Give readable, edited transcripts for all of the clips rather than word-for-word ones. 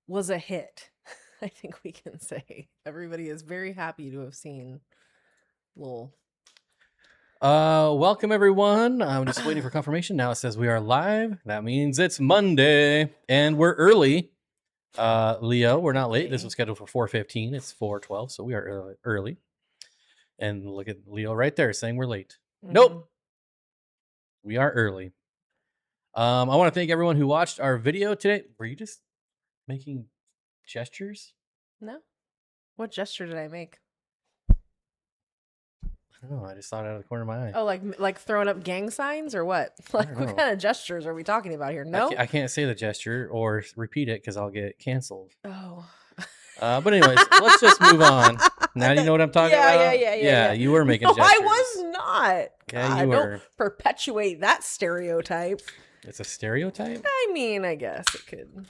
was a hit. I think we can say everybody is very happy to have seen Lowell. Welcome everyone. I'm just waiting for confirmation. Now it says we are live. That means it's Monday and we're early. Leo, we're not late. This was scheduled for 4:15. It's 4:12, so we are early. And look at Leo right there saying we're late. Nope. We are early. I want to thank everyone who watched our video today. Were you just making gestures? No. What gesture did I make? I don't know. I just saw it out of the corner of my eye. Oh, like throwing up gang signs or what? Like what kind of gestures are we talking about here? No, I can't say the gesture or repeat it because I'll get canceled. Oh. But anyways, let's just move on. Now you know what I'm talking about? Yeah. You were making No, gestures. I was not. Yeah, you were. Don't perpetuate that stereotype. It's a stereotype? I mean, I guess it could.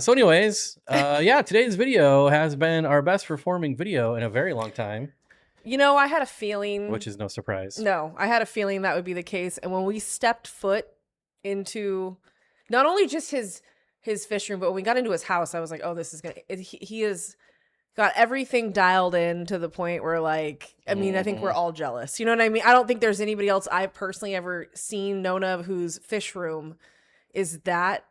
So anyways, today's video has been our best performing video in a very long time. You know, I had a feeling. Which is no surprise. No, I had a feeling that would be the case. And when we stepped foot into not only just his fish room, but when we got into his house, I was like, oh, this is he has got everything dialed in to the point where, like, I mean, I think we're all jealous. You know what I mean? I don't think there's anybody else I've personally ever seen, known of, whose fish room is that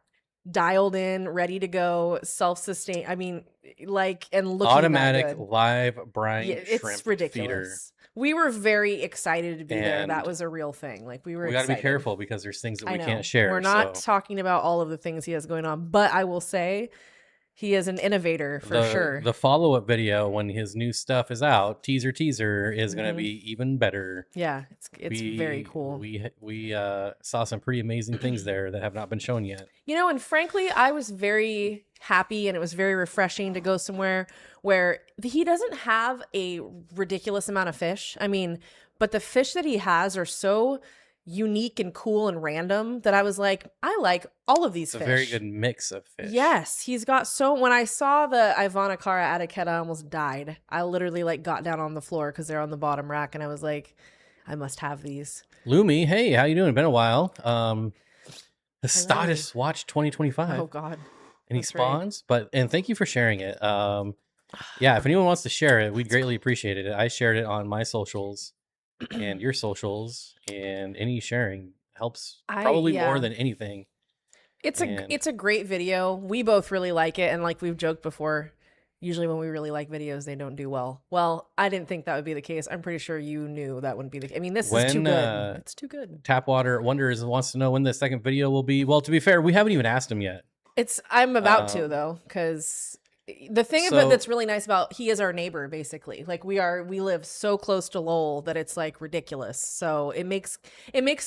dialed in, ready to go, self-sustain. I mean, like, and looking automatic live brine shrimp it's ridiculous. Feeder. We were very excited to be there. That was a real thing. Like we got to be careful because there's things that we can't share. We're not talking about all of the things he has going on, but I will say he is an innovator for sure. The follow-up video when his new stuff is out, teaser is going to be even better. Yeah, it's very cool. We saw some pretty amazing things there that have not been shown yet. You know, and frankly, I was very happy and it was very refreshing to go somewhere where he doesn't have a ridiculous amount of fish. I mean, but the fish that he has are so unique and cool and random that I was like, I like all of these fish. It's a very good mix of fish. Yes, he's got when I saw the Ivanacara atiquetta, I almost died. I literally like got down on the floor because they're on the bottom rack and I was like, I must have these. Lumi, hey, how you doing? Been a while. The Status Watch 2025. Oh God. Any spawns? Right. And thank you for sharing it. Yeah, if anyone wants to share it, we'd greatly appreciate it. I shared it on my socials and your socials, and any sharing helps probably more than anything. It's a great video. We both really like it, and like we've joked before, usually when we really like videos, they don't do well. Well, I didn't think that would be the case. I'm pretty sure you knew that wouldn't be the case. I mean, this is too good. It's too good. Tapwater Wonders wants to know when the second video will be. Well, to be fair, we haven't even asked him yet. I'm about to though, because the thing about that's really nice about he is our neighbor basically. Like we live so close to Lowell that it's like ridiculous. So it makes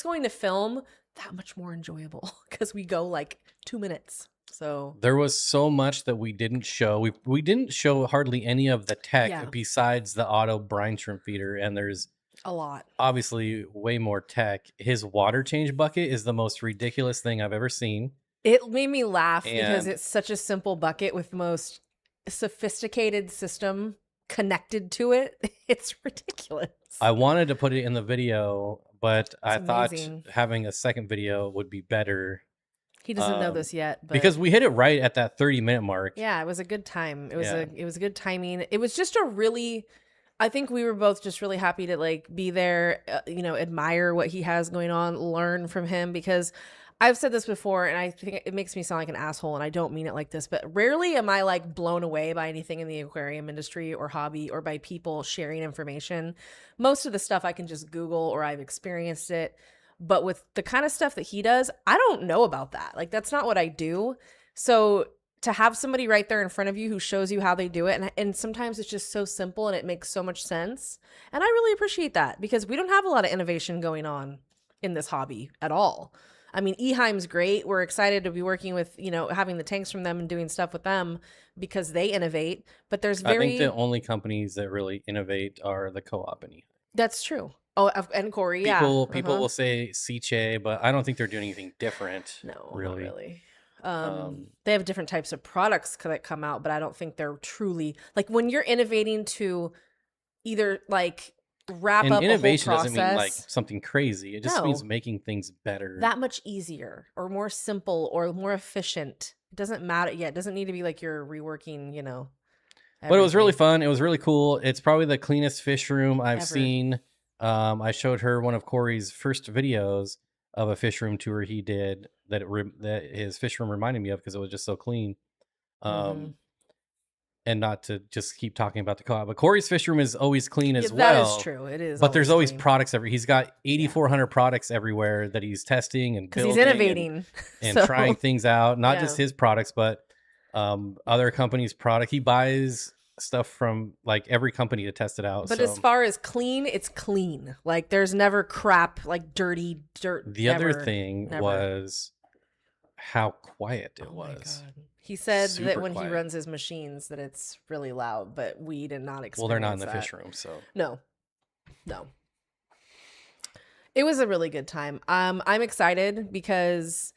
going to film that much more enjoyable because we go like 2 minutes. So there was so much that we didn't show. We didn't show hardly any of the tech besides the auto brine shrimp feeder, and there's a lot. Obviously, way more tech. His water change bucket is the most ridiculous thing I've ever seen. It made me laugh because it's such a simple bucket with the most sophisticated system connected to it. It's ridiculous. I wanted to put it in the video, but I thought having a second video would be better. He doesn't know this yet, but because we hit it right at that 30-minute mark. Yeah, it was a good time. It was a good timing. It was just I think we were both just really happy to like be there, admire what he has going on, learn from him, because I've said this before and I think it makes me sound like an asshole and I don't mean it like this, but rarely am I like blown away by anything in the aquarium industry or hobby or by people sharing information. Most of the stuff I can just Google or I've experienced it. But with the kind of stuff that he does, I don't know about that. Like, that's not what I do. So to have somebody right there in front of you who shows you how they do it, and sometimes it's just so simple and it makes so much sense. And I really appreciate that because we don't have a lot of innovation going on in this hobby at all. I mean, Eheim's great. We're excited to be working with, having the tanks from them and doing stuff with them because they innovate. But I think the only companies that really innovate are the co-op and Eheim. That's true. Oh, and Corey, people will say Siche, but I don't think they're doing anything different. No, really. Not really. They have different types of products that come out, but I don't think they're truly like when you're innovating to either like wrap up innovation a whole process, doesn't mean like something crazy. It just means making things better, that much easier or more simple or more efficient. It doesn't matter. Yeah, it doesn't need to be like you're reworking, But it was really everything fun. It was really cool. It's probably the cleanest fish room I've ever. seen. I showed her one of Corey's first videos of a fish room tour he did that that his fish room reminded me of because it was just so clean. And not to just keep talking about the co-op, but Corey's fish room is always clean as well. That is true. It is. But there's always clean. products he's got 8,400 products everywhere that he's testing and building. He's innovating and trying things out. Not just his products, but other companies' product. He buys stuff from like every company to test it out. But as far as clean, it's clean. Like there's never crap, like dirty dirt. The other thing was how quiet it was. My God. He said that when he runs his machines that it's really loud, but we did not experience that. Well, they're not in the fish room, so. No. It was a really good time. I'm excited because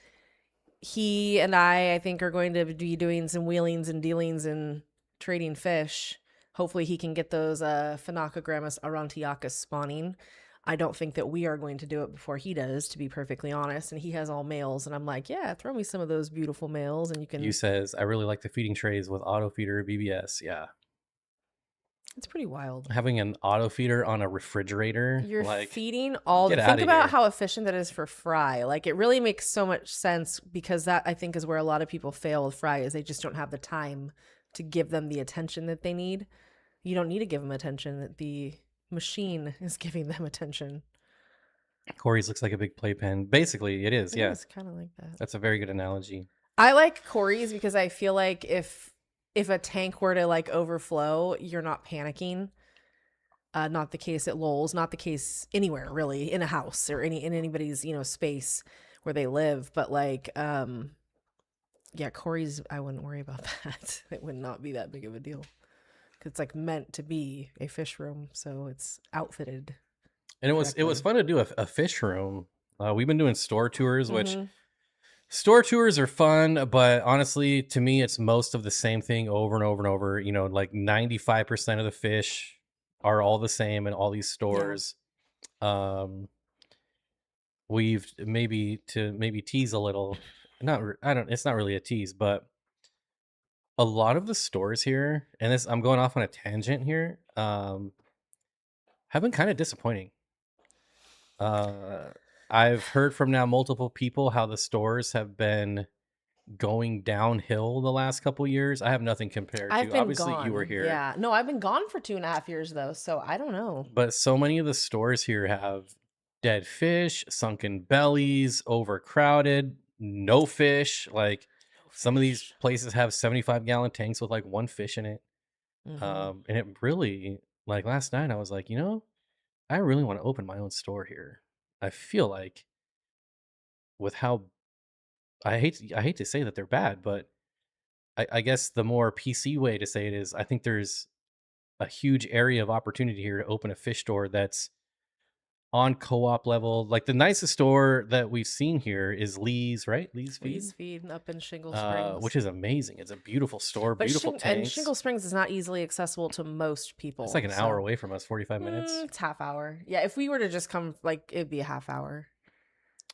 he and I think, are going to be doing some wheelings and dealings and trading fish. Hopefully he can get those Phenacogrammus aurantiacus spawning. I don't think that we are going to do it before he does, to be perfectly honest. And he has all males. And I'm like, yeah, throw me some of those beautiful males and you can... You says, I really like the feeding trays with auto feeder BBS. Yeah. It's pretty wild. Having an auto feeder on a refrigerator. You're feeding all... Think about how efficient that is for fry. Like, it really makes so much sense because that, I think, is where a lot of people fail with fry is they just don't have the time to give them the attention that they need. You don't need to give them attention. That the machine is giving them attention. Corey's looks like a big playpen. Basically, it is. Yeah, it's kind of like that. That's a very good analogy. I like Corey's because I feel like if a tank were to like overflow, you're not panicking. Not the case at Lowell's, not the case anywhere really, in a house or in anybody's space where they live. But like, yeah, Corey's, I wouldn't worry about that. It would not be that big of a deal. It's like meant to be a fish room, so it's outfitted. And it was fun to do a fish room. We've been doing store tours, which store tours are fun, but honestly, to me, it's most of the same thing over and over and over. Like 95% of the fish are all the same in all these stores. Yeah. We've maybe tease a little. It's not really a tease, but a lot of the stores here, and this I'm going off on a tangent here, have been kind of disappointing. I've heard from now multiple people how the stores have been going downhill the last couple years. I have nothing compared to. Obviously, you were here. Yeah, no, I've been gone for 2.5 years though, so I don't know. But so many of the stores here have dead fish, sunken bellies, overcrowded, no fish. Like some of these places have 75-gallon tanks with like one fish in it. And it really, like last night, I was like, I really want to open my own store here. I feel like with how I hate to say that they're bad, but I guess the more PC way to say it is I think there's a huge area of opportunity here to open a fish store that's on co-op level. Like the nicest store that we've seen here is Lee's, right? Lee's Feed up in Shingle Springs, which is amazing. It's a beautiful store, beautiful tanks. And Shingle Springs is not easily accessible to most people. It's like an hour away from us, 45 minutes. It's half hour. Yeah, if we were to just come, like it'd be a half hour.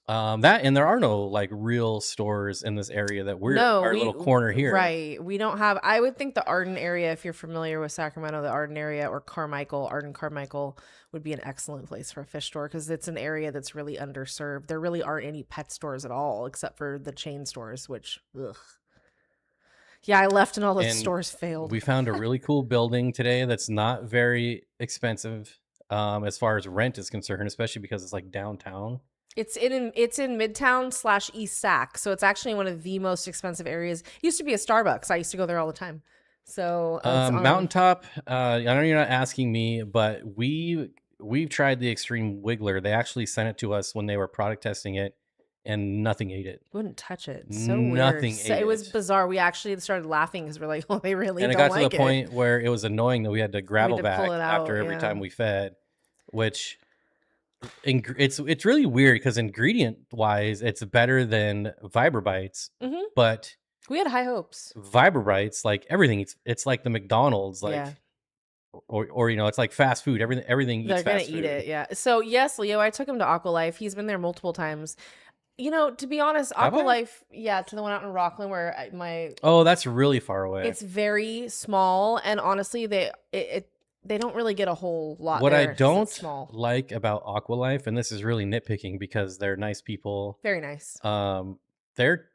That and there are no like real stores in this area that our little corner here. Right. We don't have. I would think the Arden area, if you're familiar with Sacramento, the Arden area or Arden Carmichael would be an excellent place for a fish store because it's an area that's really underserved. There really aren't any pet stores at all except for the chain stores, which yeah, I left and all those stores failed. We found a really cool building today that's not very expensive as far as rent is concerned, especially because it's like downtown. It's in Midtown / East Sac, so it's actually one of the most expensive areas. It used to be a Starbucks. I used to go there all the time. So Mountaintop. I know you're not asking me, but we've tried the Extreme Wiggler. They actually sent it to us when they were product testing it, and nothing ate it. Wouldn't touch it. So nothing weird. It was bizarre. We actually started laughing because we're like, oh, they really. And it got to the point where it was annoying that we had to gravel back after every time we fed, which. It's really weird because ingredient wise it's better than Vibrobites, but we had high hopes. Vibrobites, like everything, it's like the McDonald's, like or it's like fast food. Everything eats fast food. They're gonna eat it, yeah. So yes, Leo, I took him to Aqualife. He's been there multiple times. You know, to be honest, Have I? Aqualife, yeah, to the one out in Rockland where my Oh, that's really far away. it's very small, and honestly, they don't really get a whole lot What there. I 'Cause it's don't small. like about Aqualife, and this is really nitpicking because they're nice people. Very nice.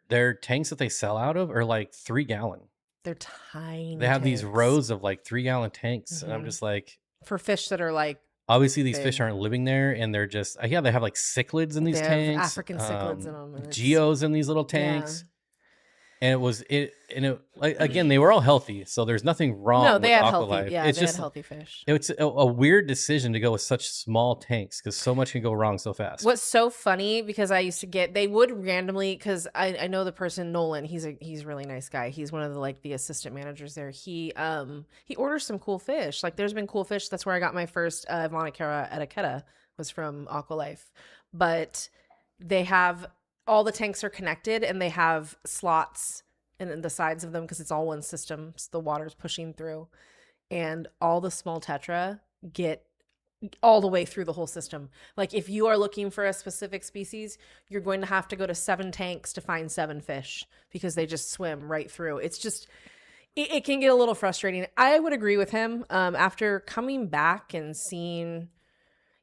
Their tanks that they sell out of are like 3-gallon. They're tiny. They have these tanks. rows of like 3-gallon tanks, and I'm just like, for fish that are like obviously these big. fish aren't living there, and they're just yeah, they have like cichlids in these They have tanks, African cichlids in them, and it's- geos in these little tanks. And it like again, they were all healthy, so there's nothing wrong. No, with they had Aqualife. healthy. Yeah, It's they just had healthy fish. it's a weird decision to go with such small tanks because so much can go wrong so fast. What's so funny, because I used to get, they would randomly, because I know the person Nolan. He's a really nice guy. He's one of the like the assistant managers there. He orders some cool fish. Like there's been cool fish. That's where I got my first Ivanicara etiquetta was from Aqualife. But they have all the tanks are connected and they have slots in the sides of them because it's all one system. So the water's pushing through, and all the small tetra get all the way through the whole system. Like if you are looking for a specific species, you're going to have to go to 7 tanks to find 7 fish because they just swim right through. It's just, it can get a little frustrating. I would agree with him. After coming back and seeing,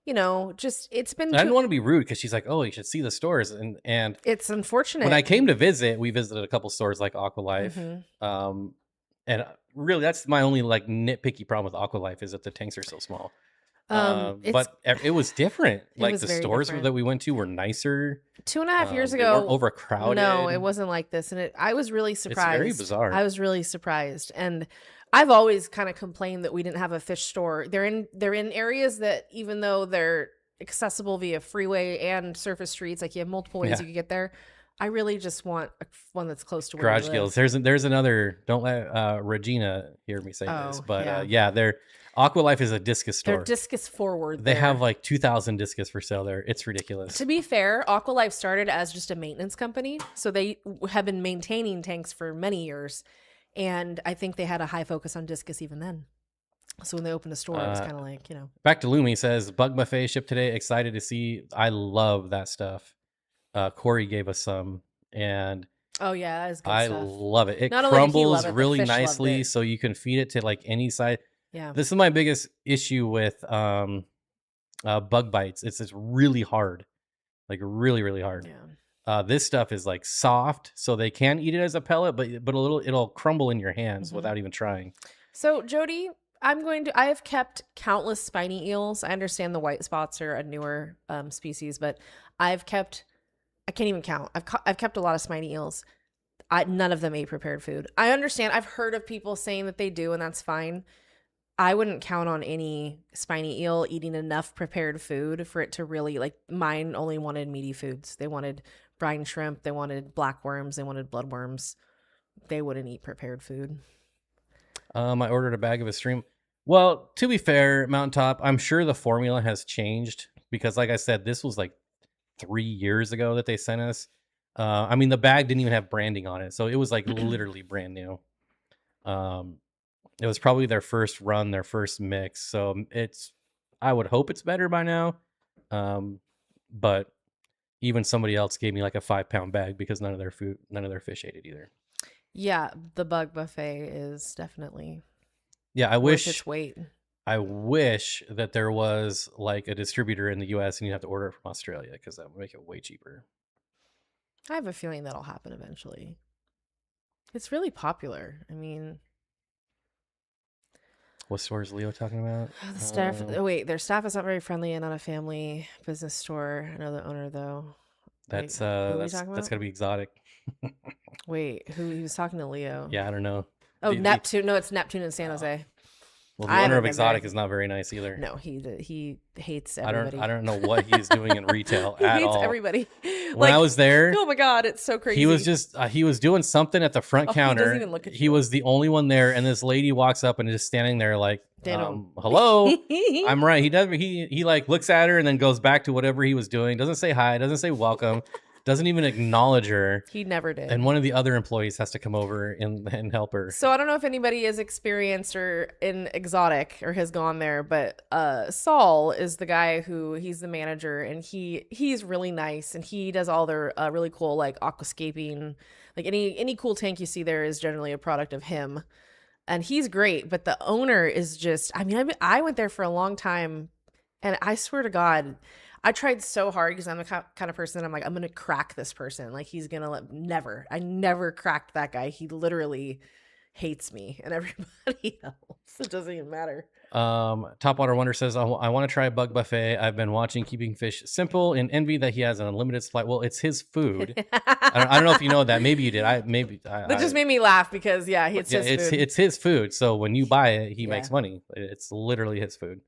you know, just it's been. I didn't want to be rude because she's like, "Oh, you should see the stores," and it's unfortunate. When I came to visit, we visited a couple stores like Aqualife, and really that's my only like nitpicky problem with Aqualife is that the tanks are so small. But it was different. Like the stores that we went to were nicer. 2.5 years They ago, weren't overcrowded. No, it wasn't like this, and I was really surprised. It's very bizarre. I was really surprised, and I've always kind of complained that we didn't have a fish store. They're in areas that, even though they're accessible via freeway and surface streets, like you have multiple ways you could get there. I really just want one that's close to where Garage Guilds. There's another. Don't let Regina hear me say this, but they're Aqualife is a discus store. They're discus forward. They have like 2,000 discus for sale there. It's ridiculous. To be fair, Aqualife started as just a maintenance company, so they have been maintaining tanks for many years. And I think they had a high focus on discus even then. So when they opened a store, it was kind of like, you know. Back to Lumi says, Bug Buffet shipped today. Excited to see. I love that stuff. Corey gave us some. And oh, yeah, that is good I stuff. Love it. It crumbles really nicely so you can feed it to like any size. Yeah. This is my biggest issue with bug bites. It's really hard. Like really, really hard. Yeah. This stuff is like soft, so they can eat it as a pellet, but it'll crumble in your hands without even trying. So Jody, I have kept countless spiny eels. I understand the white spots are a newer species, but I can't even count. I've kept a lot of spiny eels. None of them ate prepared food. I understand. I've heard of people saying that they do, and that's fine. I wouldn't count on any spiny eel eating enough prepared food for it to really, like, mine only wanted meaty foods. They wanted brine shrimp, they wanted black worms, they wanted bloodworms. They wouldn't eat prepared food. I ordered a bag of Extreme. Well, to be fair, Mountaintop, I'm sure the formula has changed because, like I said, this was like 3 years ago that they sent us. I mean, the bag didn't even have branding on it, so it was like literally brand new. It was probably their first run, their first mix, so I would hope it's better by now. But even somebody else gave me like a 5-pound bag because none of their fish ate it either. Yeah, the Bug Buffet is definitely worth its weight. I wish that there was like a distributor in the US and you have to order it from Australia because that would make it way cheaper. I have a feeling that'll happen eventually. It's really popular. I mean, what store is Leo talking about? The staff. Their staff is not very friendly and not a family business store. I know the owner though. That's gotta be Exotic. Wait, he was talking to Leo? Yeah, I don't know. Oh, Neptune. No, it's Neptune in San Jose. Well, the owner of Exotic is not very nice either. No, he hates everybody. I don't know what he's doing in retail at all. He hates everybody. When I was there, oh my god, it's so crazy. He was just he was doing something at the front counter. He doesn't even look at you. He was the only one there, and this lady walks up and is just standing there like, "Hello, I'm right." He like looks at her and then goes back to whatever he was doing. Doesn't say hi. Doesn't say welcome. Doesn't even acknowledge her. He never did. And one of the other employees has to come over and help her. So I don't know if anybody is experienced or in exotic or has gone there, but Saul is the guy he's the manager, and he's really nice, and he does all their really cool like aquascaping. Like any cool tank you see there is generally a product of him. And he's great, but the owner is just, I mean, I went there for a long time, and I swear to God, I tried so hard because I'm the kind of person that I'm like, I'm going to crack this person. Like, he's going to I never cracked that guy. He literally hates me and everybody else. It doesn't even matter. Topwater Wonder says, I want to try a bug buffet. I've been watching Keeping Fish Simple and envy that he has an unlimited supply. Well, it's his food. I don't know if you know that. Maybe you did. That just made me laugh because, it's his food. It's his food. So when you buy it, he makes money. It's literally his food.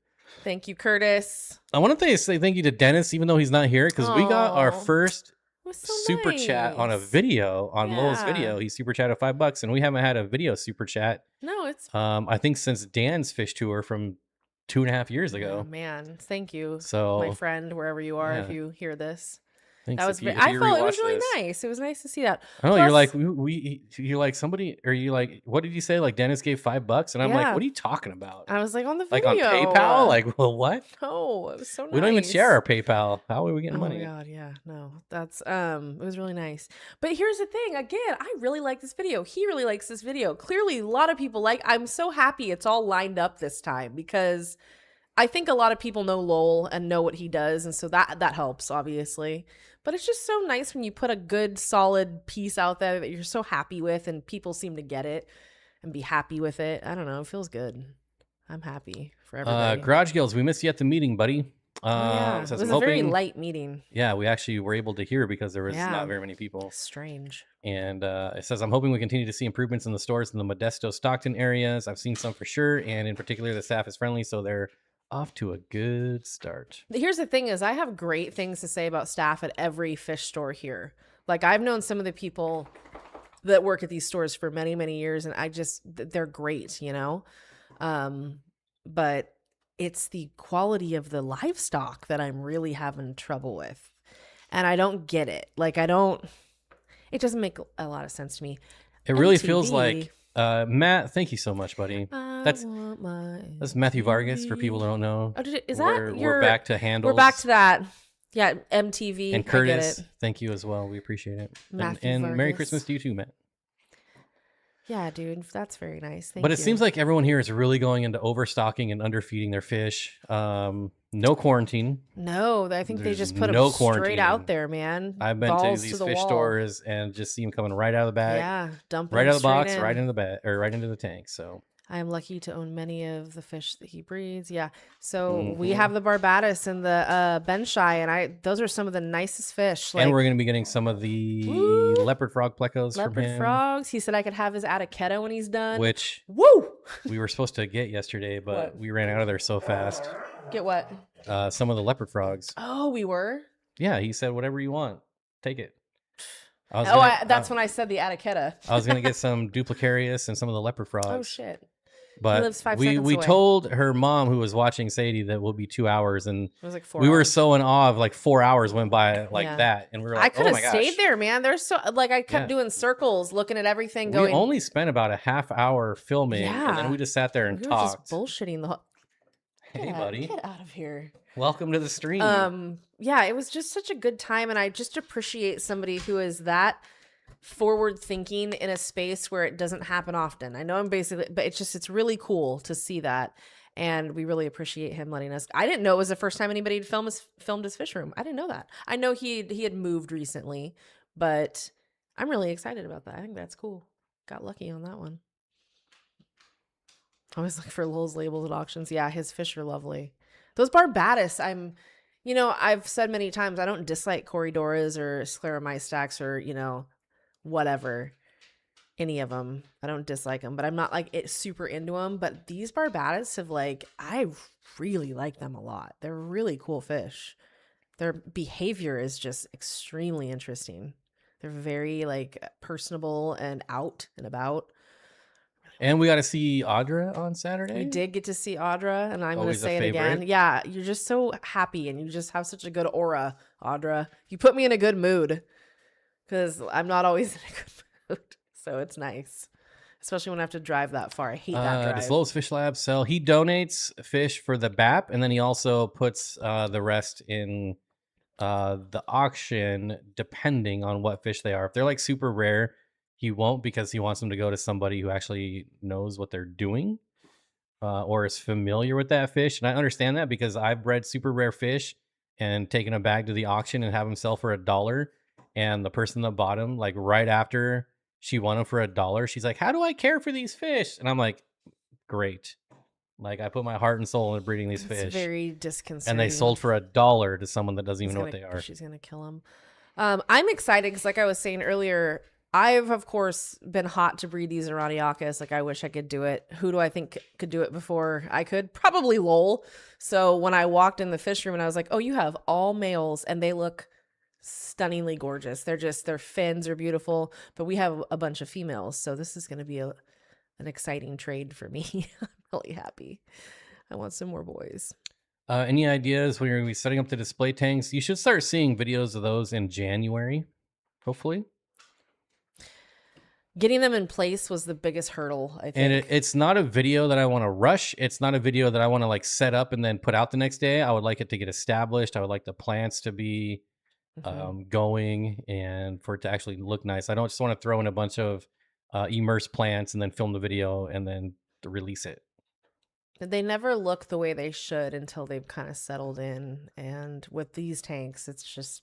Thank you, Curtis. I want to say thank you to Dennis, even though he's not here, because we got our first super chat on a video, on Lowell's video. He super chatted $5, and we haven't had a video super chat. No, it's I think since Dan's fish tour from 2.5 years ago. Oh, man, thank you, so my friend, wherever you are, if you hear this. Thanks. That was I felt it was really nice. It was nice to see that. Oh, you're like you're like somebody, or you like, what did you say? Like Dennis gave $5, and I'm like, what are you talking about? I was like, on the like video, on PayPal. Like, well, what? No, it was so nice. We don't even share our PayPal. How are we getting money? Oh my God, yeah, no, that's it was really nice. But here's the thing. Again, I really like this video. He really likes this video. Clearly, a lot of people like. I'm so happy it's all lined up this time because I think a lot of people know Lowell and know what he does, and so that helps, obviously. But it's just so nice when you put a good, solid piece out there that you're so happy with, and people seem to get it and be happy with it. I don't know. It feels good. I'm happy for everybody. Garage Gills, we missed you at the meeting, buddy. It was a very light meeting. Yeah, we actually were able to hear because there was not very many people. Strange. And it says, I'm hoping we continue to see improvements in the stores in the Modesto, Stockton areas. I've seen some for sure, and in particular, the staff is friendly, so they're off to a good start. Here's the thing is I have great things to say about staff at every fish store here. Like, I've known some of the people that work at these stores for many, many years, and they're great, you know? But it's the quality of the livestock that I'm really having trouble with. And I don't get it. Like, it doesn't make a lot of sense to me. It really feels like, Matt, thank you so much, buddy. That's Matthew Vargas for people who don't know. Oh, we're back to handles. We're back to that. Yeah, MTV. And Curtis, thank you as well. We appreciate it. And Merry Christmas to you too, Matt. Yeah, dude, that's very nice. Thank you. But it seems like everyone here is really going into overstocking and underfeeding their fish. No quarantine. No, I think they just put them straight out there, man. I've been to these fish stores and just see them coming right out of the bag. Yeah, dumping right out of the box, right into the bag, or right into the tank. So I am lucky to own many of the fish that he breeds. Yeah. So we have the Barbados and the Benshai, and those are some of the nicest fish. And we're going to be getting some of the leopard frog plecos from him. Leopard frogs. He said I could have his Atticetta when he's done. Which we were supposed to get yesterday, but we ran out of there so fast. Get what? Some of the leopard frogs. Oh, we were? Yeah, he said whatever you want, take it. That's when I said the Atticetta. I was going to get some Duplicarius and some of the leopard frogs. Oh, shit. But he lives 5 seconds we away. told her mom, who was watching Sadie, that will be 2 hours, and it was like 4 we hours. were so in awe of like 4 hours went by like that, and we were like, I could have oh my gosh. stayed there, man. There's so I kept doing circles, looking at everything. We only spent about a half hour filming, and then we just sat there and talked. Just bullshitting the whole. Hey, buddy, get out of here. Welcome to the stream. Yeah, it was just such a good time, and I just appreciate somebody who is that forward thinking in a space where it doesn't happen often. I know I'm basically, but it's really cool to see that, and we really appreciate him letting us. I didn't know it was the first time anybody had filmed his fish room. I didn't know that. I know he had moved recently, but I'm really excited about that. I think that's cool. Got lucky on that one. I always look for Lowell's labels at auctions. Yeah, his fish are lovely. Those Barbados, I've said many times, I don't dislike Corydoras or Scleromystax or, whatever, any of them. I don't dislike them, but I'm not super into them. But these Barbados I really like them a lot. They're really cool fish. Their behavior is just extremely interesting. They're very personable and out and about. And we got to see Audra on Saturday. We did get to see Audra, and I'm going to Always say a it again. favorite. Yeah, you're just so happy, and you just have such a good aura, Audra. You put me in a good mood. because I'm not always in a good mood. So it's nice, especially when I have to drive that far. I hate that drive. Does Lowell's Fish Lab sell? He donates fish for the BAP, and then he also puts the rest in the auction, depending on what fish they are. If they're like super rare, he won't, because he wants them to go to somebody who actually knows what they're doing or is familiar with that fish. And I understand that, because I've bred super rare fish and taken a bag to the auction and have them sell for $1. And the person that bought them, like right after she won them for $1, she's like, "How do I care for these fish?" And I'm like, "Great." Like, I put my heart and soul into breeding these fish. Very disconcerting. And they sold for $1 to someone that doesn't even know what they are. She's gonna kill them. I'm excited because, like I was saying earlier, I've of course been hot to breed these Araniacus. Like, I wish I could do it. Who do I think could do it before I could? Probably Lowell. So when I walked in the fish room and I was like, "Oh, you have all males," and they look stunningly gorgeous. Their fins are beautiful, but we have a bunch of females. So this is going to be an exciting trade for me. I'm really happy. I want some more boys. Any ideas when you're going to be setting up the display tanks? You should start seeing videos of those in January, hopefully. Getting them in place was the biggest hurdle, I think. And it's not a video that I want to rush. It's not a video that I want to like set up and then put out the next day. I would like it to get established. I would like the plants to be going, and for it to actually look nice. I don't just want to throw in a bunch of immersed plants and then film the video and then release it. They never look the way they should until they've kind of settled in. And with these tanks, it's just,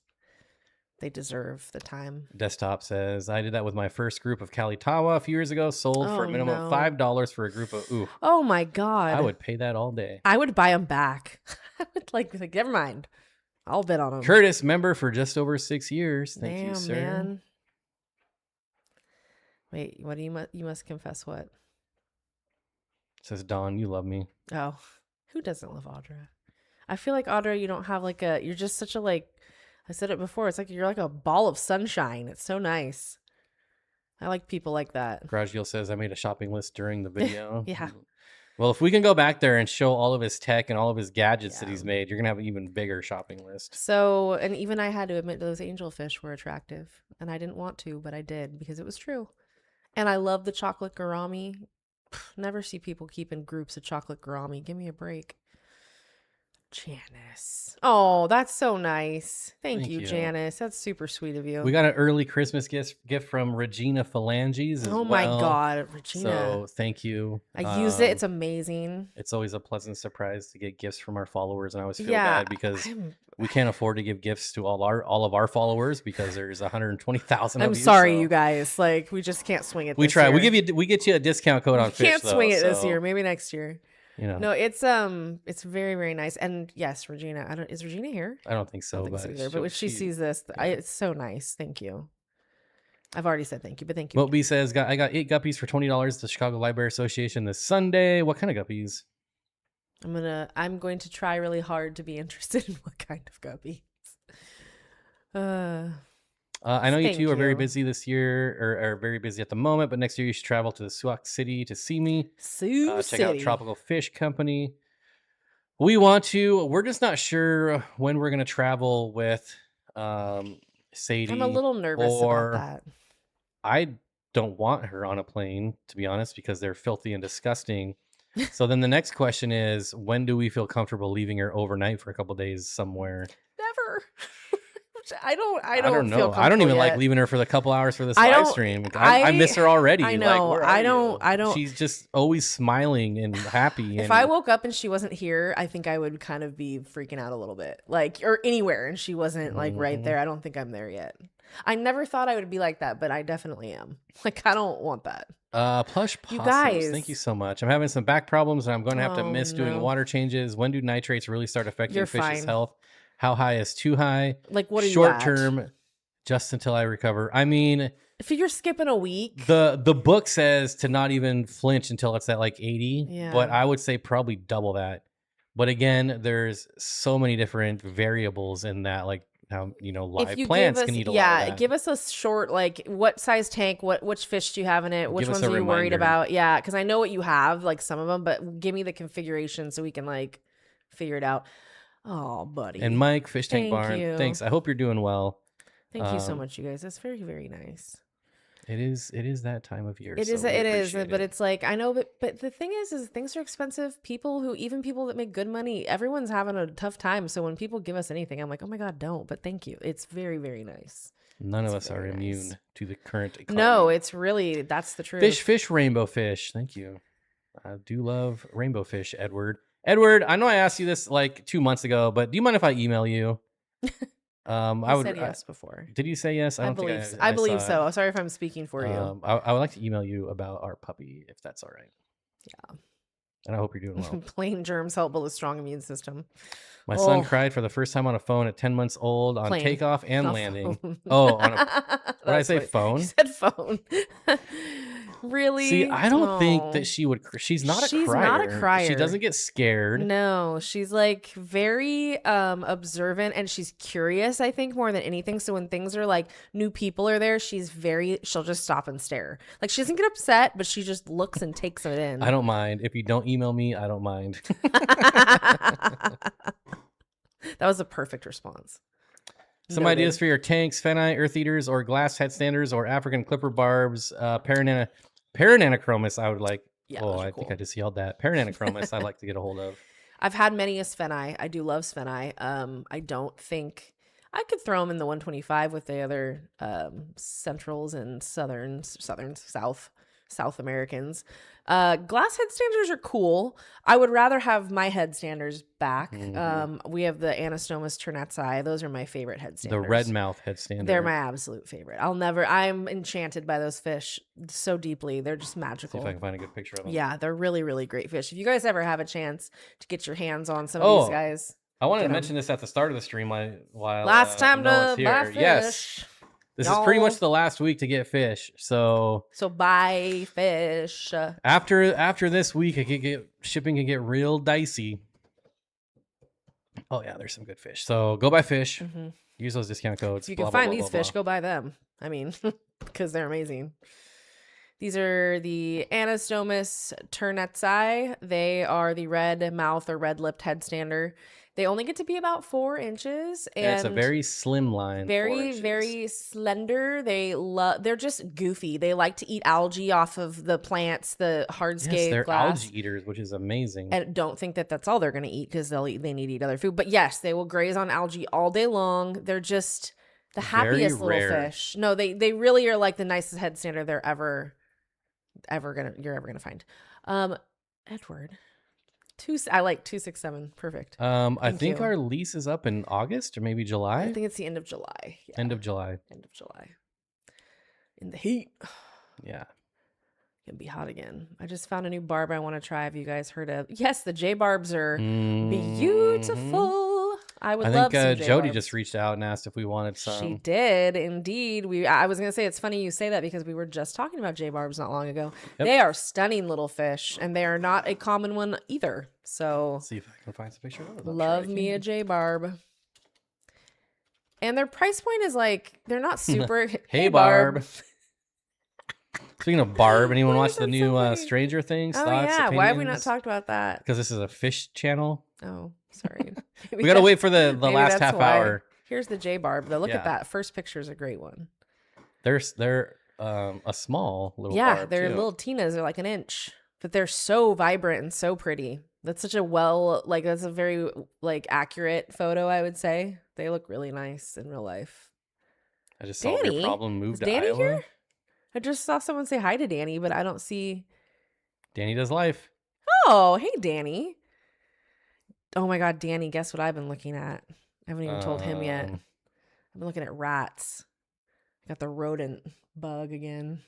they deserve the time. Desktop says, "I did that with my first group of Kalitawa a few years ago. Sold for a minimum of $5 for a group of, ooh. Oh my God. I would pay that all day. I would buy them back. I would like, never mind. I'll bet on them. Curtis, member for just over 6 years. Thank you, sir. Man. Wait, what do you must confess what? Says Dawn, "You love me." Oh, who doesn't love Audra? I feel like Audra, you don't have like you're just such a, like, I said it before, it's like you're like a ball of sunshine. It's so nice. I like people like that. Graziel says, "I made a shopping list during the video." Yeah. Well, if we can go back there and show all of his tech and all of his gadgets that he's made, you're going to have an even bigger shopping list. So, and even I had to admit those angelfish were attractive. And I didn't want to, but I did because it was true. And I love the chocolate gourami. Never see people keeping groups of chocolate gourami. Give me a break. Janice. Oh, that's so nice. Thank you, Janice. That's super sweet of you. We got an early Christmas gift from Regina Phalanges. Oh my God, Regina. So thank you. I use it. It's amazing. It's always a pleasant surprise to get gifts from our followers. And I always feel bad because we can't afford to give gifts to all of our followers because there's 120,000 of you. I'm sorry, you guys. Like, we just can't swing it. We try. Year. We get you a discount code on fish. Can't swing it this year. Maybe next year. You know. No, it's very, very nice. And yes, Regina, is Regina here? I don't think so. But if she sees this, it's so nice. Thank you. I've already said thank you, but thank you. Moby says, I got 8 guppies for $20 at the Chicago Library Association this Sunday. What kind of guppies? I'm going to try really hard to be interested in what kind of guppies. I know you two are very busy this year, or are very busy at the moment, but next year you should travel to the Sauk City to see me. Check out Tropical Fish Company. We want to. We're just not sure when we're going to travel with Sadie. I'm a little nervous about that. I don't want her on a plane, to be honest, because they're filthy and disgusting. So then the next question is, when do we feel comfortable leaving her overnight for a couple days somewhere? Never. I don't know. Feel I don't even like leaving her for the couple hours for this live stream. I miss her already. I know. Like, I don't. She's just always smiling and happy. If I woke up and she wasn't here, I think I would kind of be freaking out a little bit, like, or anywhere, and she wasn't like right there. I don't think I'm there yet. I never thought I would be like that, but I definitely am. Like, I don't want that. Plush Possums, you guys, thank you so much. I'm having some back problems, and I'm going to have to miss doing water changes. When do nitrates really start affecting fish's health? How high is too high? Like, what are short term, just until I recover? I mean, if you're skipping a week, the book says to not even flinch until it's at like 80. Yeah. But I would say probably double that. But again, there's so many different variables in that, like how live plants can eat a lot of that. Give us a short, like, what size tank, which fish do you have in it, which ones are you worried about? Yeah, because I know what you have, like some of them, but give me the configuration so we can like figure it out. Oh, buddy. And Mike, Fish Tank Barn, thanks. I hope you're doing well. Thank you so much, you guys. That's very, very nice. It is that time of year. It is, but it's like, I know, but the thing is things are expensive. Even people that make good money, everyone's having a tough time. So when people give us anything, I'm like, oh my God, don't. But thank you. It's very, very nice. None of us are immune to the current economy. No, it's really, that's the truth. Fish, rainbow fish. Thank you. I do love rainbow fish, Edward. Edward, I know I asked you this like 2 months ago, but do you mind if I email you? I said yes before. Did you say yes? I believe so. Sorry if I'm speaking for you. I would like to email you about our puppy, if that's all right. Yeah. And I hope you're doing well. Plain germs help build a strong immune system. My son cried for the first time on a phone at 10 months old on takeoff and landing. Phone. Oh, what did I say? Phone? You said phone. Really? See, I don't think that she would. She's not a crier. She's not a crier. She doesn't get scared. No, she's like very observant, and she's curious, I think, more than anything. So when things are like new people are there, she'll just stop and stare. Like, she doesn't get upset, but she just looks and takes it in. I don't mind. If you don't email me, I don't mind. That was a perfect response. Some ideas for your tanks: Feni, Earth Eaters, or glass headstanders, or African clipper barbs. Parananochromis, I would like. Yeah, I think I just yelled that. Parananochromis, I'd like to get a hold of. I've had many a Spheni. I do love Spheni. I don't think I could throw them in the 125 with the other Centrals and South Americans. Glass headstanders are cool. I would rather have my headstanders back. Mm-hmm. We have the Anastomus turnetzi. Those are my favorite headstanders. The red mouth headstander. They're my absolute favorite. I'm enchanted by those fish so deeply. They're just magical. See if I can find a good picture of them. Yeah, they're really, really great fish. If you guys ever have a chance to get your hands on some of these guys. I wanted to mention this at the start of the stream while last time to here. buy fish. Yes. This is pretty much the last week to get fish. So buy fish. After this week, shipping can get real dicey. Oh yeah, there's some good fish. So go buy fish. Mm-hmm. Use those discount codes. If you can find these fish, go buy them. I mean, because they're amazing. These are the Anastomus turnetzi. They are the red mouth or red lipped headstander. They only get to be about 4 inches, and it's a very slim line. Very, very slender. They're just goofy. They like to eat algae off of the plants, the hardscape. Yes, they're glass. algae eaters, which is amazing. And don't think that that's all they're going to eat, because they need to eat other food. But yes, they will graze on algae all day long. They're just the happiest little fish. No, they really are like the nicest headstander they're ever gonna find. Edward. I like 267. Perfect. I think our lease is up in August or maybe July. I think it's the end of July. Yeah. End of July. In the heat. Yeah. Gonna be hot again. I just found a new barb I want to try. Have you guys heard of? Yes, the J barbs are beautiful. I love some J Jody barbs. just reached out and asked if we wanted some. She did indeed. I was gonna say, it's funny you say that, because we were just talking about J barbs not long ago. Yep. They are stunning little fish, and they are not a common one either. So let's see if I can find some pictures of them. Love me a J barb. And their price point is like, they're not super. Hey barb. Speaking of barb, anyone watch the new Stranger Things? Oh yeah, why have we not talked about that? Because this is a fish channel. Oh, sorry. We gotta wait for the last half hour. Here's the J barb though. Look at that. First picture is a great one. They're a small little barb, they're little Tinas. They're like an inch, but they're so vibrant and so pretty. That's such a that's a very accurate photo, I would say. They look really nice in real life. I just saw your problem moved to Danny Iowa. Here? I just saw someone say hi to Danny, but I don't see. Danny does life. Oh, hey, Danny. Oh my God, Danny, guess what I've been looking at? I haven't even told him yet. I've been looking at rats. Got the rodent bug again.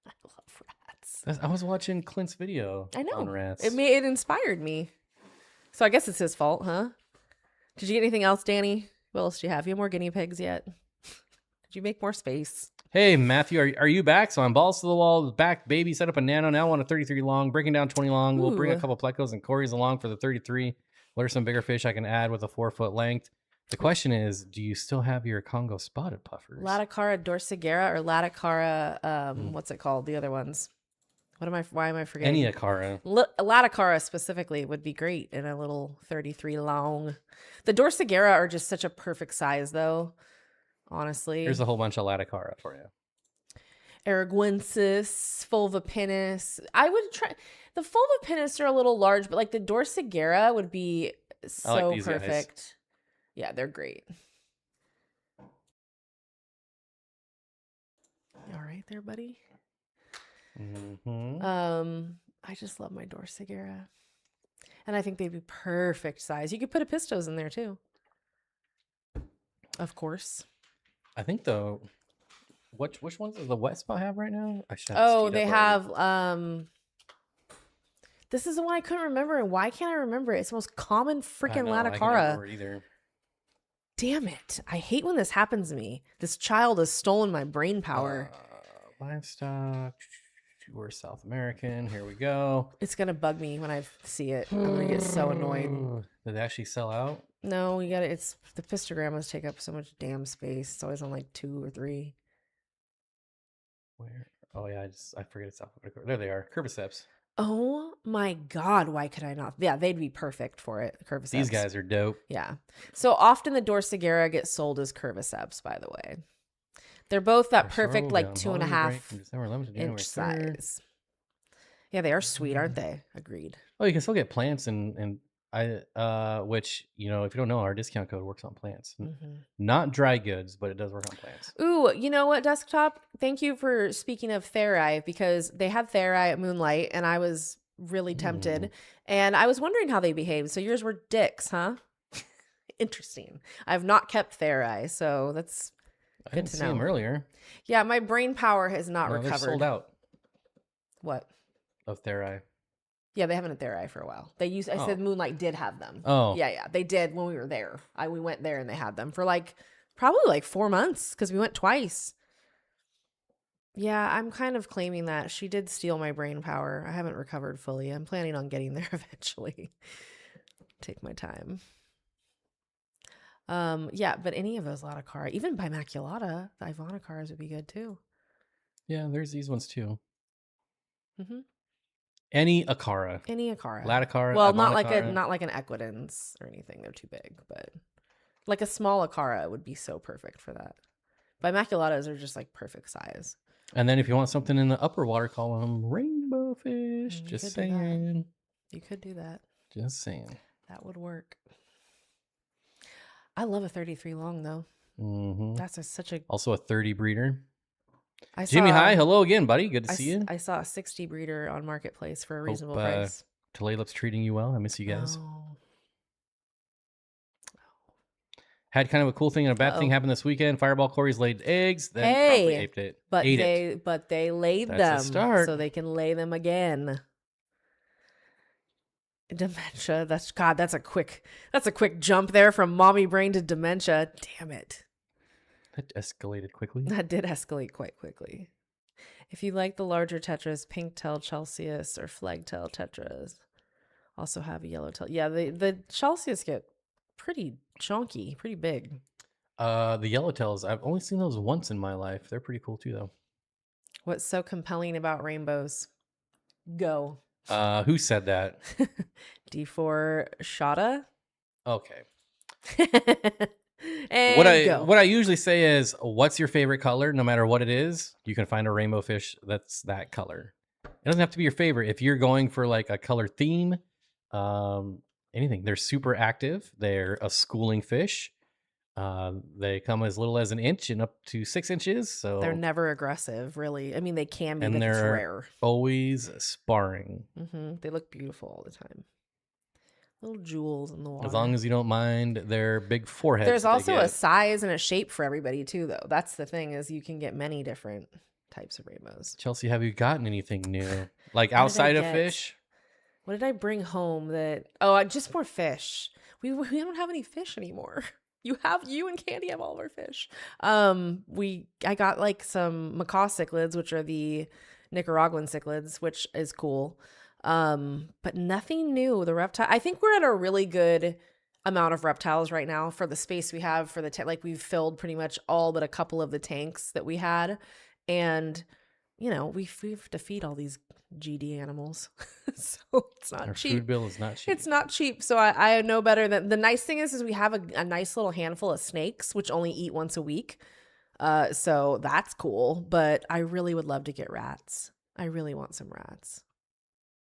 I love rats. I was watching Clint's video on rats. It inspired me. So I guess it's his fault, huh? Did you get anything else, Danny? What else do you have? You have more guinea pigs yet? Did you make more space? Hey, Matthew, are you back? So I'm balls to the wall, back, baby, set up a nano, now on a 33 long, breaking down 20 long. Ooh. We'll bring a couple plecos and Corys along for the 33. What are some bigger fish I can add with a 4-foot length? The question is, do you still have your Congo spotted puffers? Laticara dorsigera or Laticara, what's it called? The other ones. Why am I forgetting? Eniacara. Laticara specifically would be great in a little 33 long. The dorsigera are just such a perfect size though. honestly. Here's a whole bunch of Laticara for you. Araguensis, Fulvipinnis. I would try the Fulvipinnis are a little large, but like the Dorsigera would be so these guys. perfect. Yeah, they're great. All right there, buddy. I just love my Dorsigera. And I think they'd be perfect size. You could put a Pistos in there too. Of course. I think though, which ones does the wet spot have right now? I should they have this is the one I couldn't remember, and why can't I remember it? It's the most common freaking Laticara. I can't remember it either. Damn it. I hate when this happens to me. This child has stolen my brain power. Livestock. We're South American. Here we go. It's going to bug me when I see it. I'm going to get so annoyed. Did they actually sell out? No, we got it. It's the pistogrammas take up so much damn space. It's always on like 2 or 3. Where? Oh yeah, I forget it's alphabetical. There they are. Curviceps. Oh my God. Why could I not? Yeah, they'd be perfect for it. Curviceps. These guys are dope. Yeah. So often the Dorsigera gets sold as Curviceps, by the way. They're both that perfect, like 2.5 inch size. Yeah, they are sweet, aren't they? Agreed. Oh, you can still get plants and which, you know, if you don't know, our discount code works on plants. Not dry goods, but it does work on plants. Ooh, you know what, Desktop? Thank you for speaking of Theri, because they had Theri at Moonlight and I was really tempted. And I was wondering how they behaved. So yours were dicks, huh? Interesting. I've not kept Theri, so that's I didn't see them earlier. Yeah, my brain power has not recovered. They're sold out. What? Of Theri. Yeah, they haven't had Theri for a while. They used. I said Moonlight did have them. Oh. Yeah, they did when we were there. We went there and they had them for like probably like 4 months because we went twice. Yeah, I'm kind of claiming that she did steal my brain power. I haven't recovered fully. I'm planning on getting there eventually. Take my time. Yeah, but any of those Laticara, even Bimaculata, the Ivanicaras would be good too. Yeah, there's these ones too. Any Acara. Laticara. Well, not like an Equidens or anything. They're too big, but like a small Acara would be so perfect for that. Bimaculatas are just like perfect size. And then if you want something in the upper water column, rainbow fish. Just saying. You could do that. Just saying. That would work. I love a 33 long though. That's such a also a 30 breeder. Jimmy, hi, hello again, buddy. Good to see you. I saw a 60 breeder on Marketplace for a reasonable price. Talalip's treating you well. I miss you guys. Oh. Had kind of a cool thing and a bad thing happen this weekend. Fireball Corys laid eggs, then probably ate it. But they laid them so they can lay them again. Dementia. That's a quick jump there from mommy brain to dementia. Damn it. That escalated quickly. That did escalate quite quickly. If you like the larger tetras, pink-tailed Chelseus or flag-tailed tetras also have a yellow tail. Yeah, the Chelseus get pretty chunky, pretty big. The yellowtails, I've only seen those once in my life. They're pretty cool too, though. What's so compelling about rainbows? Go. Who said that? D4 Shada. Okay. And what I usually say is, what's your favorite color? No matter what it is, you can find a rainbow fish that's that color. It doesn't have to be your favorite. If you're going for like a color theme, anything. They're super active. They're a schooling fish. They come as little as an inch and up to 6 inches. So they're never aggressive, really. I mean, they can be, but it's rare. Always sparring. They look beautiful all the time. Little jewels in the water. As long as you don't mind their big foreheads. There's also a size and a shape for everybody too, though. That's the thing, is you can get many different types of rainbows. Chelsea, have you gotten anything new? Like outside of fish? What did I bring home that... just more fish. We don't have any fish anymore. You and Candy have all of our fish. I got like some macaw cichlids, which are the Nicaraguan cichlids, which is cool. But nothing new. The reptile, I think we're at a really good amount of reptiles right now for the space we have for the like we've filled pretty much all but a couple of the tanks that we had. And you know, we have to feed all these GD animals. So it's not Our cheap. food bill is not cheap. It's not cheap. So I know better than the nice thing is we have a nice little handful of snakes, which only eat once a week. So that's cool. But I really would love to get rats. I really want some rats.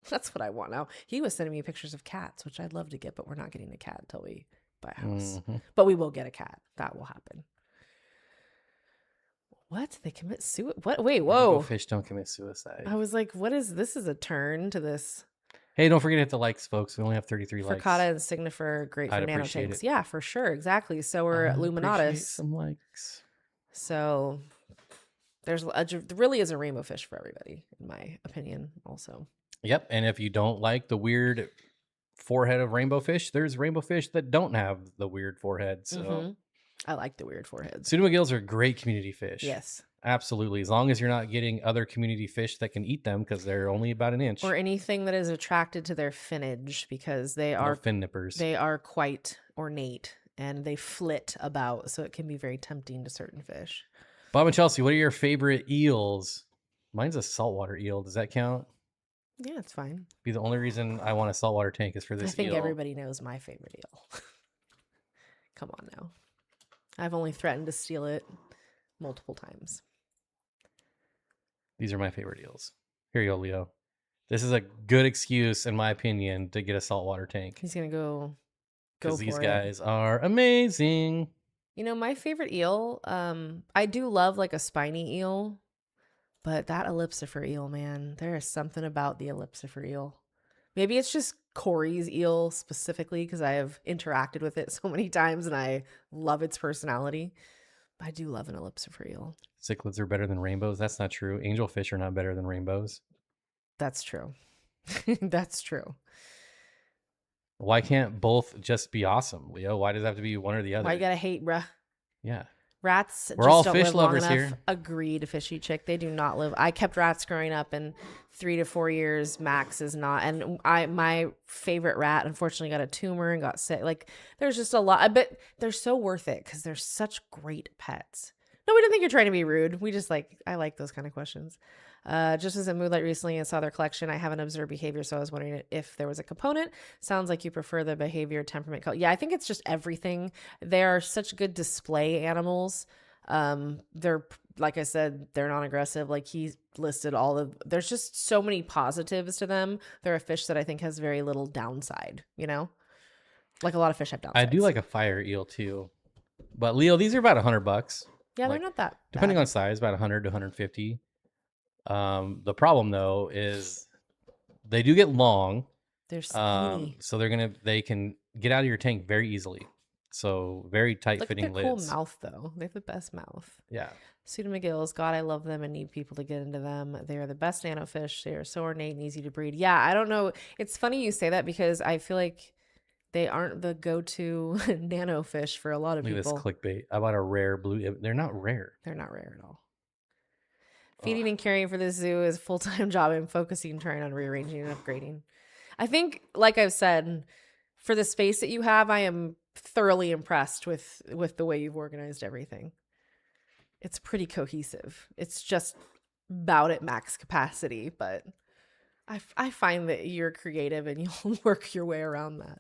That's what I want now. He was sending me pictures of cats, which I'd love to get, but we're not getting a cat until we buy a house. Mhm. But we will get a cat. That will happen. What? They commit suicide? What? Wait, whoa. Rainbow fish don't commit suicide. I was like, what is this? Is a turn to this. Hey, don't forget to hit the likes, folks. We only have 33 likes. Furcada and Signifer are great for I'd appreciate nanotanks. it. Yeah, for sure. Exactly. So we're I'd appreciate Luminatus. some likes. So there really is a rainbow fish for everybody, in my opinion, also. Yep. And if you don't like the weird forehead of rainbow fish, there's rainbow fish that don't have the weird forehead. So I like the weird foreheads. pseudomagills are great community fish. Yes. Absolutely. As long as you're not getting other community fish that can eat them because they're only about an inch. Or anything that is attracted to their finnage, because they are fin nippers. They are quite ornate and they flit about, so it can be very tempting to certain fish. Bob and Chelsea, what are your favorite eels? Mine's a saltwater eel. Does that count? Yeah, it's fine. Be the only reason I want a saltwater tank is for this I think eel. everybody knows my favorite eel. Come on now. I've only threatened to steal it multiple times. These are my favorite eels. Here you go, Leo. This is a good excuse, in my opinion, to get a saltwater tank. He's going to go Because for these it. guys are amazing. You know, my favorite eel, I do love like a spiny eel, but that ellipsifer eel, man, there is something about the ellipsifer eel. Maybe it's just Corey's eel specifically because I have interacted with it so many times and I love its personality. I do love an ellipsifer eel. Cichlids are better than rainbows. That's not true. Angelfish are not better than rainbows. That's true. That's true. Why can't both just be awesome, Leo? Why does it have to be one or the other? Why you gotta hate, bruh? Yeah. Rats We're just all don't fish live long lovers enough. here. Agreed, fishy chick. They do not live. I kept rats growing up, and 3 to 4 years max is not. And my favorite rat unfortunately got a tumor and got sick. Like there's just a lot, but they're so worth it because they're such great pets. No, we don't think you're trying to be rude. We just I like those kind of questions. Just as a Moonlight recently and saw their collection, I haven't observed behavior, so I was wondering if there was a component. Sounds like you prefer the behavior, temperament, color. Yeah, I think it's just everything. They are such good display animals. They're, like I said, they're non-aggressive. Like he listed there's just so many positives to them. They're a fish that I think has very little downside, you know? Like a lot of fish have downsides. I do like a fire eel too. But Leo, these are about $100. Yeah, like, they're not that depending bad. on size, about 100 to 150. The problem though is they do get long. They're skinny. So they can get out of your tank very easily. So very tight Look at fitting their cool lids. mouth though. They have the best mouth. Yeah. Pseudomagills, God, I love them and need people to get into them. They are the best nanofish. They are so ornate and easy to breed. Yeah, I don't know. It's funny you say that because I feel like they aren't the go-to nanofish for a lot of Look at people. this clickbait. I bought a rare blue. They're not rare. They're not rare at all. Feeding and caring for the zoo is a full-time job. I'm focusing, trying on rearranging and upgrading. I think, like I've said, for the space that you have, I am thoroughly impressed with the way you've organized everything. It's pretty cohesive. It's just about at max capacity, but I find that you're creative and you'll work your way around that.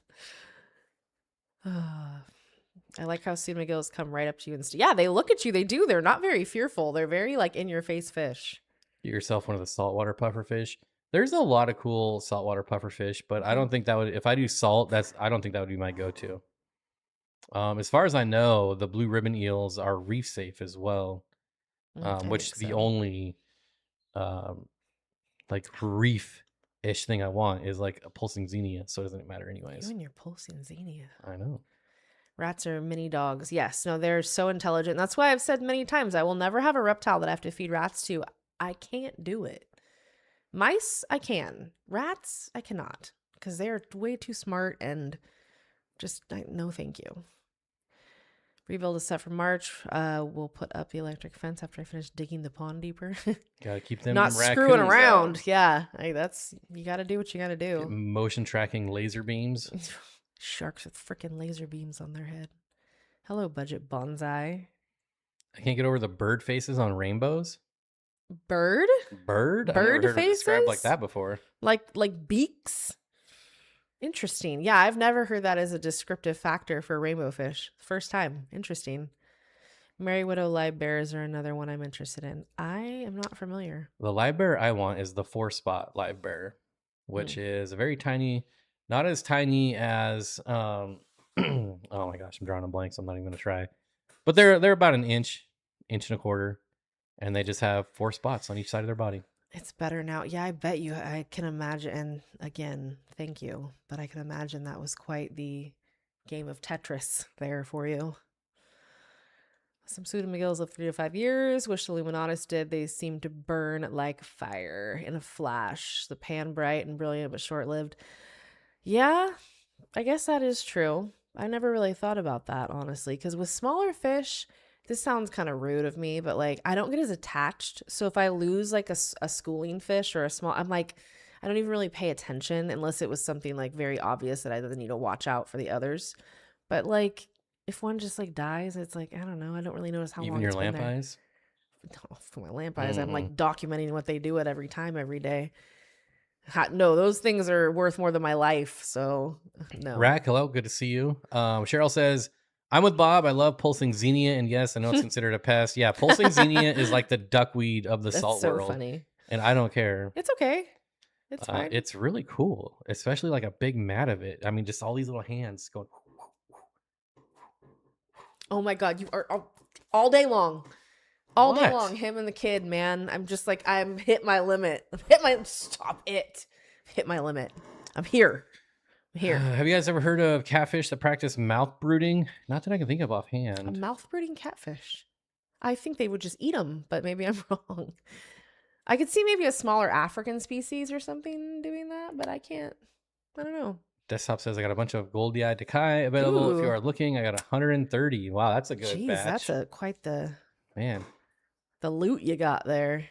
I like how pseudomagills come right up to you and yeah, they look at you. They do. They're not very fearful. They're very like in your face fish. Get yourself one of the saltwater pufferfish. There's a lot of cool saltwater pufferfish, but I don't think that would, if I do salt, I don't think that would be my go-to. As far as I know, the blue ribbon eels are reef safe as well, which the only like reef-ish thing I want is like a pulsing xenia, so it doesn't matter anyways. You and your pulsing xenia. I know. Rats are mini dogs. Yes, no, they're so intelligent. That's why I've said many times, I will never have a reptile that I have to feed rats to. I can't do it. Mice, I can. Rats, I cannot, because they are way too smart and just no thank you. Rebuild is set for March. We'll put up the electric fence after I finish digging the pond deeper. Gotta keep them not screwing around. Out. Yeah, you gotta do what you gotta do. Get motion tracking laser beams. Sharks with freaking laser beams on their head. Hello, budget bonsai. I can't get over the bird faces on rainbows. Bird? Bird? I've never Bird heard it described like faces? that before. Like beaks? Interesting. Yeah, I've never heard that as a descriptive factor for rainbow fish. First time. Interesting. Merry Widow live bears are another one I'm interested in. I am not familiar. The live bear I want is the 4-spot live bear, which is a very tiny, not as tiny as oh my gosh, I'm drawing a blank, so I'm not even gonna try. But they're about an inch and a quarter, and they just have 4 spots on each side of their body. It's better now. Yeah, I bet you. I can imagine. And again, thank you. But I can imagine that was quite the game of Tetris there for you. Some pseudomygills live 3 to 5 years. Wish the Illuminatus did. They seem to burn like fire in a flash. The pan bright and brilliant, but short-lived. Yeah, I guess that is true. I never really thought about that, honestly, because with smaller fish, this sounds kind of rude of me, but like I don't get as attached. So if I lose like a schooling fish or a small, I'm like, I don't even really pay attention unless it was something like very obvious that I need to watch out for the others. But like if one just like dies, it's like, I don't know. I don't really notice how long Even your it's been lamp there. eyes? No, for my lamp eyes, I'm like documenting what they do at every time, every day. No, those things are worth more than my life. So no. Rack, hello, good to see you. Cheryl says, I'm with Bob. I love pulsing xenia, and yes, I know it's considered a pest. Yeah, pulsing xenia is like the duckweed of the salt so world. Funny. And I don't care. It's okay. It's fine. It's really cool, especially like a big mat of it. I mean, just all these little hands going. Oh my God, you are all day long. All day What? long, him and the kid, man. I'm just like, I'm hit my limit. Stop it. Hit my limit. I'm here. Have you guys ever heard of catfish that practice mouth brooding? Not that I can think of A offhand. mouth brooding catfish. I think they would just eat them, but maybe I'm wrong. I could see maybe a smaller African species or something doing that, but I don't know. Desktop says I got a bunch of goldie-eyed Takai available. If you Ooh. are looking, I got 130. Wow, that's a good Jeez, batch. that's quite the loot you got there.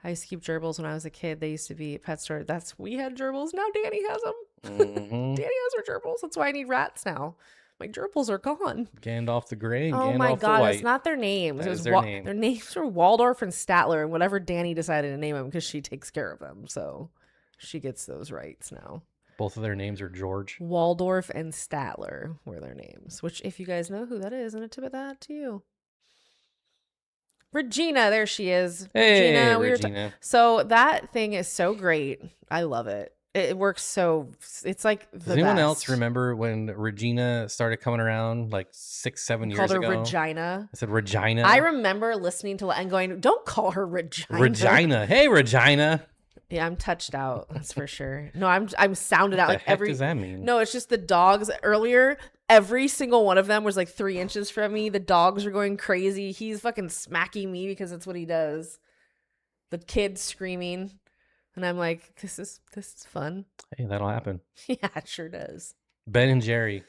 I used to keep gerbils when I was a kid. They used to be at pet store. We had gerbils. Now Danny has them. Danny has her gerbils. That's why I need rats now. My gerbils are gone. Gandalf the Grey and Oh Gandalf my the God, White. it's not their names. That It was is their name. Their names were Waldorf and Statler, and whatever Danny decided to name them because she takes care of them. So she gets those rights now. Both of their names are George. Waldorf and Statler were their names, which if you guys know who that is, I'm going to tip that to you. Regina, there she is. Hey, Regina. So that thing is so great. I love it. It works so. It's like the Does anyone best. else remember when Regina started coming around like 6-7 years Called her ago? Regina. I said Regina. I remember listening to and going, "Don't call her Regina." Regina. Hey, Regina. Yeah, I'm touched out. That's for sure. No, I'm sounded out What like the heck does that mean? No, it's just the dogs. Earlier, every single one of them was like 3 inches from me. The dogs were going crazy. He's fucking smacking me because that's what he does. The kid screaming, and I'm like, this is fun. Hey, that'll happen. Yeah, it sure does. Ben and Jerry.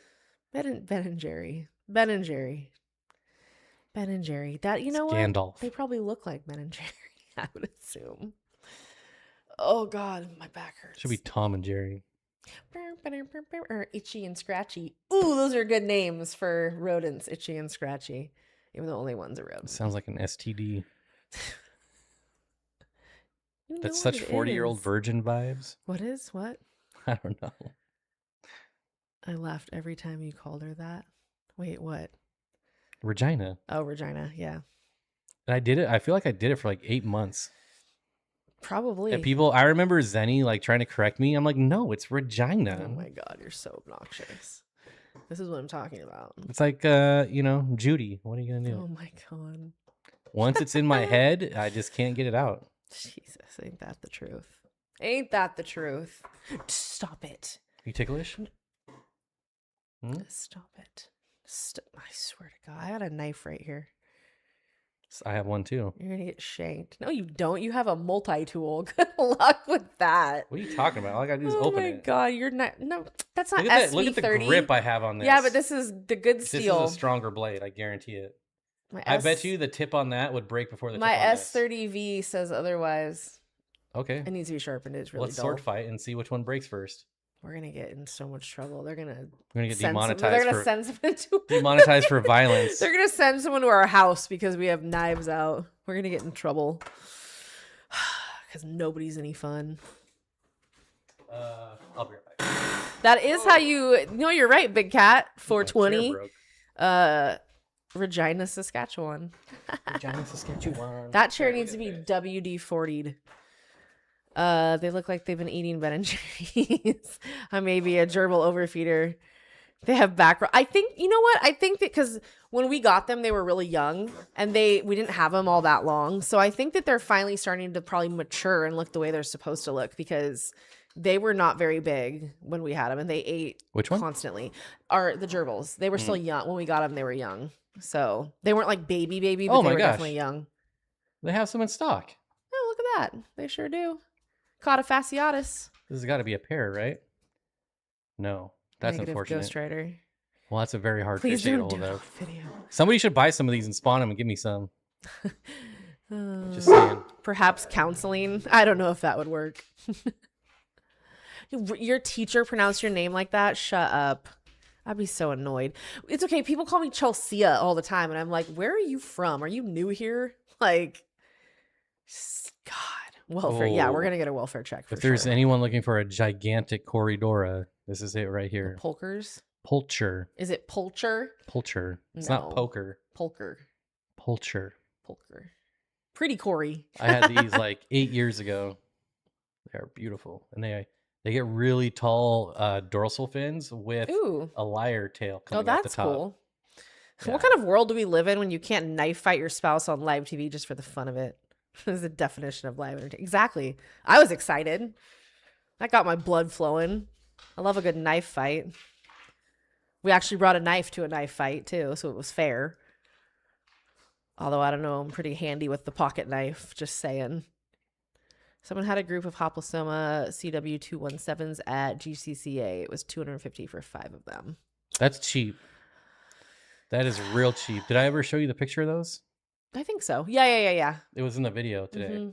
Ben and Jerry. Ben and Jerry. That It's what? Gandalf. They probably look like Ben and Jerry. I would assume. Oh God, my back hurts. Should be Tom and Jerry. Or Itchy and Scratchy. Ooh, those are good names for rodents. Itchy and Scratchy. Even though only one's a rodent. Sounds like an STD. You That's know such what it 40-year-old is. virgin vibes. What is? What? I don't know. I laughed every time you called her that. Wait, what? Regina. Oh, Regina. Yeah. And I did it. I feel like I did it for like 8 months. Probably. And I remember Zenny like trying to correct me. I'm like, no, it's Regina. Oh my God, you're so obnoxious. This is what I'm talking about. It's like, Judy. What are you going to do? Oh my God. Once it's in my head, I just can't get it out. Jesus, ain't that the truth? Ain't that the truth? Stop it. You ticklish? Stop it. I swear to God, I got a knife right here. I have one too. You're gonna get shanked. No, you don't. You have a multi-tool. Good luck with that. What are you talking about? All I gotta do is Oh open my it. God, you're not. No, that's not Look at that. SV30. Look at the grip I have on this. Yeah, but this is the good This steel. is a stronger blade. I guarantee it. My I bet you the tip on that would break before the my tip on this. S30V says otherwise. Okay. It needs to be sharpened. It's really Let's dull. sword fight and see which one breaks first. We're gonna get in so much trouble. They're gonna get they're demonetized gonna for send someone to demonetized for violence. They're gonna send someone to our house because we have knives out. We're gonna get in trouble. because nobody's any fun. I'll be right back. That is how you know. You're right, Big Cat. 420. Regina, Saskatchewan. Regina, Saskatchewan. That chair needs to be WD-40'd. They look like they've been eating Ben and Jerry's. I may be a gerbil overfeeder. They have I think, you know what? I think that because when we got them, they were really young and we didn't have them all that long. So I think that they're finally starting to probably mature and look the way they're supposed to look, because they were not very big when we had them and they ate constantly. The gerbils. They were still young. When we got them, they were young. So they weren't like baby, but they were definitely young. They have some in stock. Oh, look at that. They sure do. Cauda fasciatus. This has got to be a pair, right? No. That's Negative unfortunate. Ghost Rider. Well, that's a very hard Please fish to get don't hold do of. a video. Somebody should buy some of these and spawn them and give me some. Just saying. Perhaps counseling. I don't know if that would work. Your teacher pronounced your name like that? Shut up. I'd be so annoyed. It's okay. People call me Chelsea all the time. And I'm like, where are you from? Are you new here? Like, God. Welfare. Yeah, we're going to get a welfare check for If there's anyone looking for a gigantic Corydora, this is it right here. Polkers? Pulcher. Is it Pulcher? Pulcher. It's not poker. Pulcher. Pulcher. Pulcher. Pretty Cory. I had these like 8 years ago. They are beautiful. And they get really tall dorsal fins with a lyre tail coming out the top. Cool. Yeah. What kind of world do we live in when you can't knife fight your spouse on live TV just for the fun of it? This is the definition of live entertainment. Exactly. I was excited. That got my blood flowing. I love a good knife fight. We actually brought a knife to a knife fight too, so it was fair. Although I don't know, I'm pretty handy with the pocket knife, just saying. Someone had a group of Hoplosoma CW217s at GCCA. It was $250 for 5 of them. That's cheap. That is real cheap. Did I ever show you the picture of those? I think so. Yeah. It was in the video today. Mm-hmm.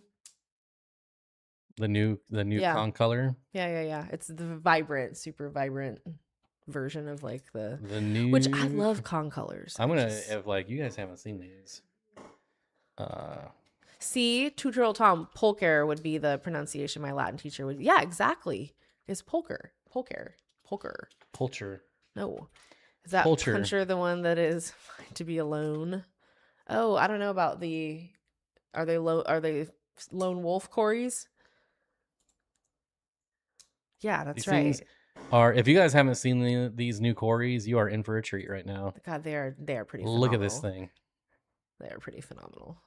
The new con color. Yeah. It's the super vibrant version of like the new, which I love con colors. I'm gonna if like you guys haven't seen these. See, Tutorial Tom, Polker would be the pronunciation my Latin teacher would. Yeah, exactly. It's Polker. Pulcher. No. Is that Puncher the one that is to be alone? Oh, I don't know about are they lone wolf Corys? Yeah, that's right. If you guys haven't seen these new Corys, you are in for a treat right now. God, they are pretty phenomenal. Look at this thing. They are pretty phenomenal.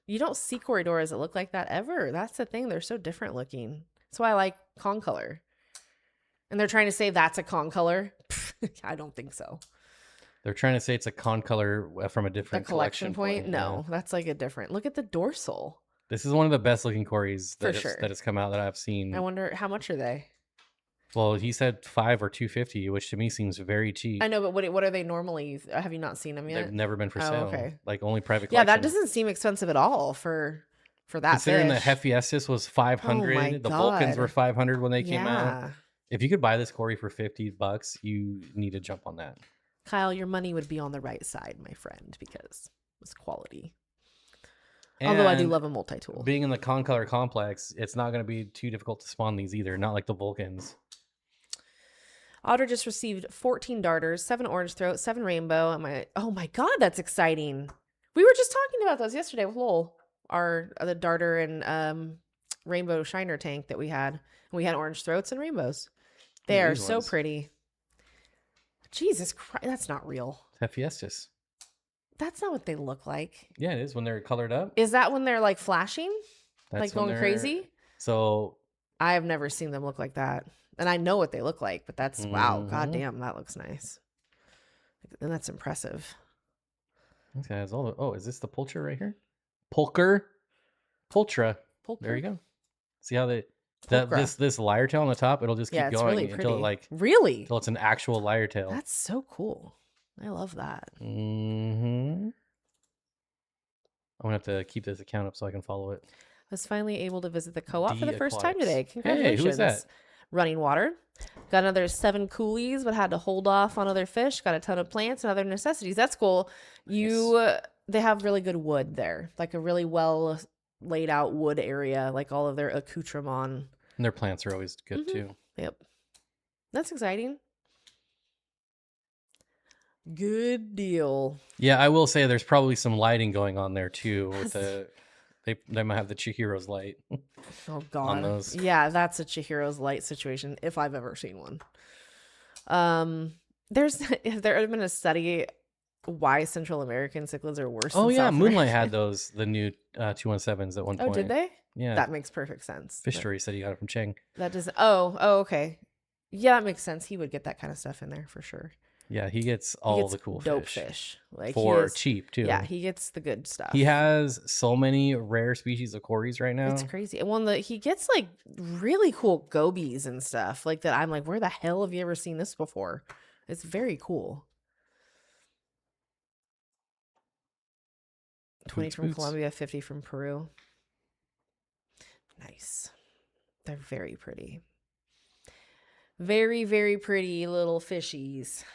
You don't see Corydoras that look like that ever. That's the thing. They're so different looking. That's why I like con color. And they're trying to say that's a con color. I don't think so. They're trying to say it's a con color from a different collection point. No, that's like a different. Look at the dorsal. This is one of the best looking Corys that that has come out that I've seen. I wonder how much are they? Well, he said 5 or 250, which to me seems very cheap. I know, but what are they normally? Have you not seen them yet? They've never been for sale. Okay. Like only private collection. Yeah, that doesn't seem expensive at all for that. Considering fish. the Hephaestus was 500, the Vulcans were 500 when they came out. If you could buy this Cory for $50, you need to jump on that. Kyle, your money would be on the right side, my friend, because it's quality. And although I do love a multi-tool. Being in the con color complex, it's not going to be too difficult to spawn these either. Not like the Vulcans. Otter just received 14 darters, 7 orange throat, 7 rainbow. Oh my God, that's exciting. We were just talking about those yesterday with Lowell, the darter and rainbow shiner tank that we had. We had orange throats and rainbows. They are so pretty. Jesus Christ, that's not real. Hephaestus. That's not what they look like. Yeah, it is when they're colored up. Is that when they're like flashing? That's like going crazy? So I have never seen them look like that. And I know what they look like, but that's wow, goddamn, that looks nice. And that's impressive. This guy has all the is this the Pulcher right here? Pulcher. There you go. See how this lyre tail on the top, it'll just keep going until until it's an actual lyre tail. That's so cool. I love that. I'm gonna have to keep this account up so I can follow it. I was finally able to visit the co-op for the first time today. Congratulations. Hey, who's that? Running water. Got another 7 coolies, but had to hold off on other fish. Got a ton of plants and other necessities. That's cool. Nice. They have really good wood there, like a really well laid out wood area, like all of their accoutrement. And their plants are always good too. Yep. That's exciting. Good deal. Yeah, I will say there's probably some lighting going on there too. With they might have the Chihiro's light. Oh God. On those. Yeah, that's a Chihiro's light situation if I've ever seen one. Has there been a study why Central American cichlids are worse? Oh than yeah, South Moonlight American? had those, the new 217s at one point. Oh, did they? Yeah. That makes perfect sense. Fish Story said he got it from Cheng. That doesn't. Oh, okay. Yeah, that makes sense. He would get that kind of stuff in there for sure. Yeah, he gets all the cool dope fish. Like for cheap too. Yeah, he gets the good stuff. He has so many rare species of Corys right now. It's crazy. And he gets like really cool gobies and stuff like that. I'm like, where the hell have you ever seen this before? It's very cool. 20 from Colombia, 50 from Peru. Nice. They're very pretty. Very, very pretty little fishies.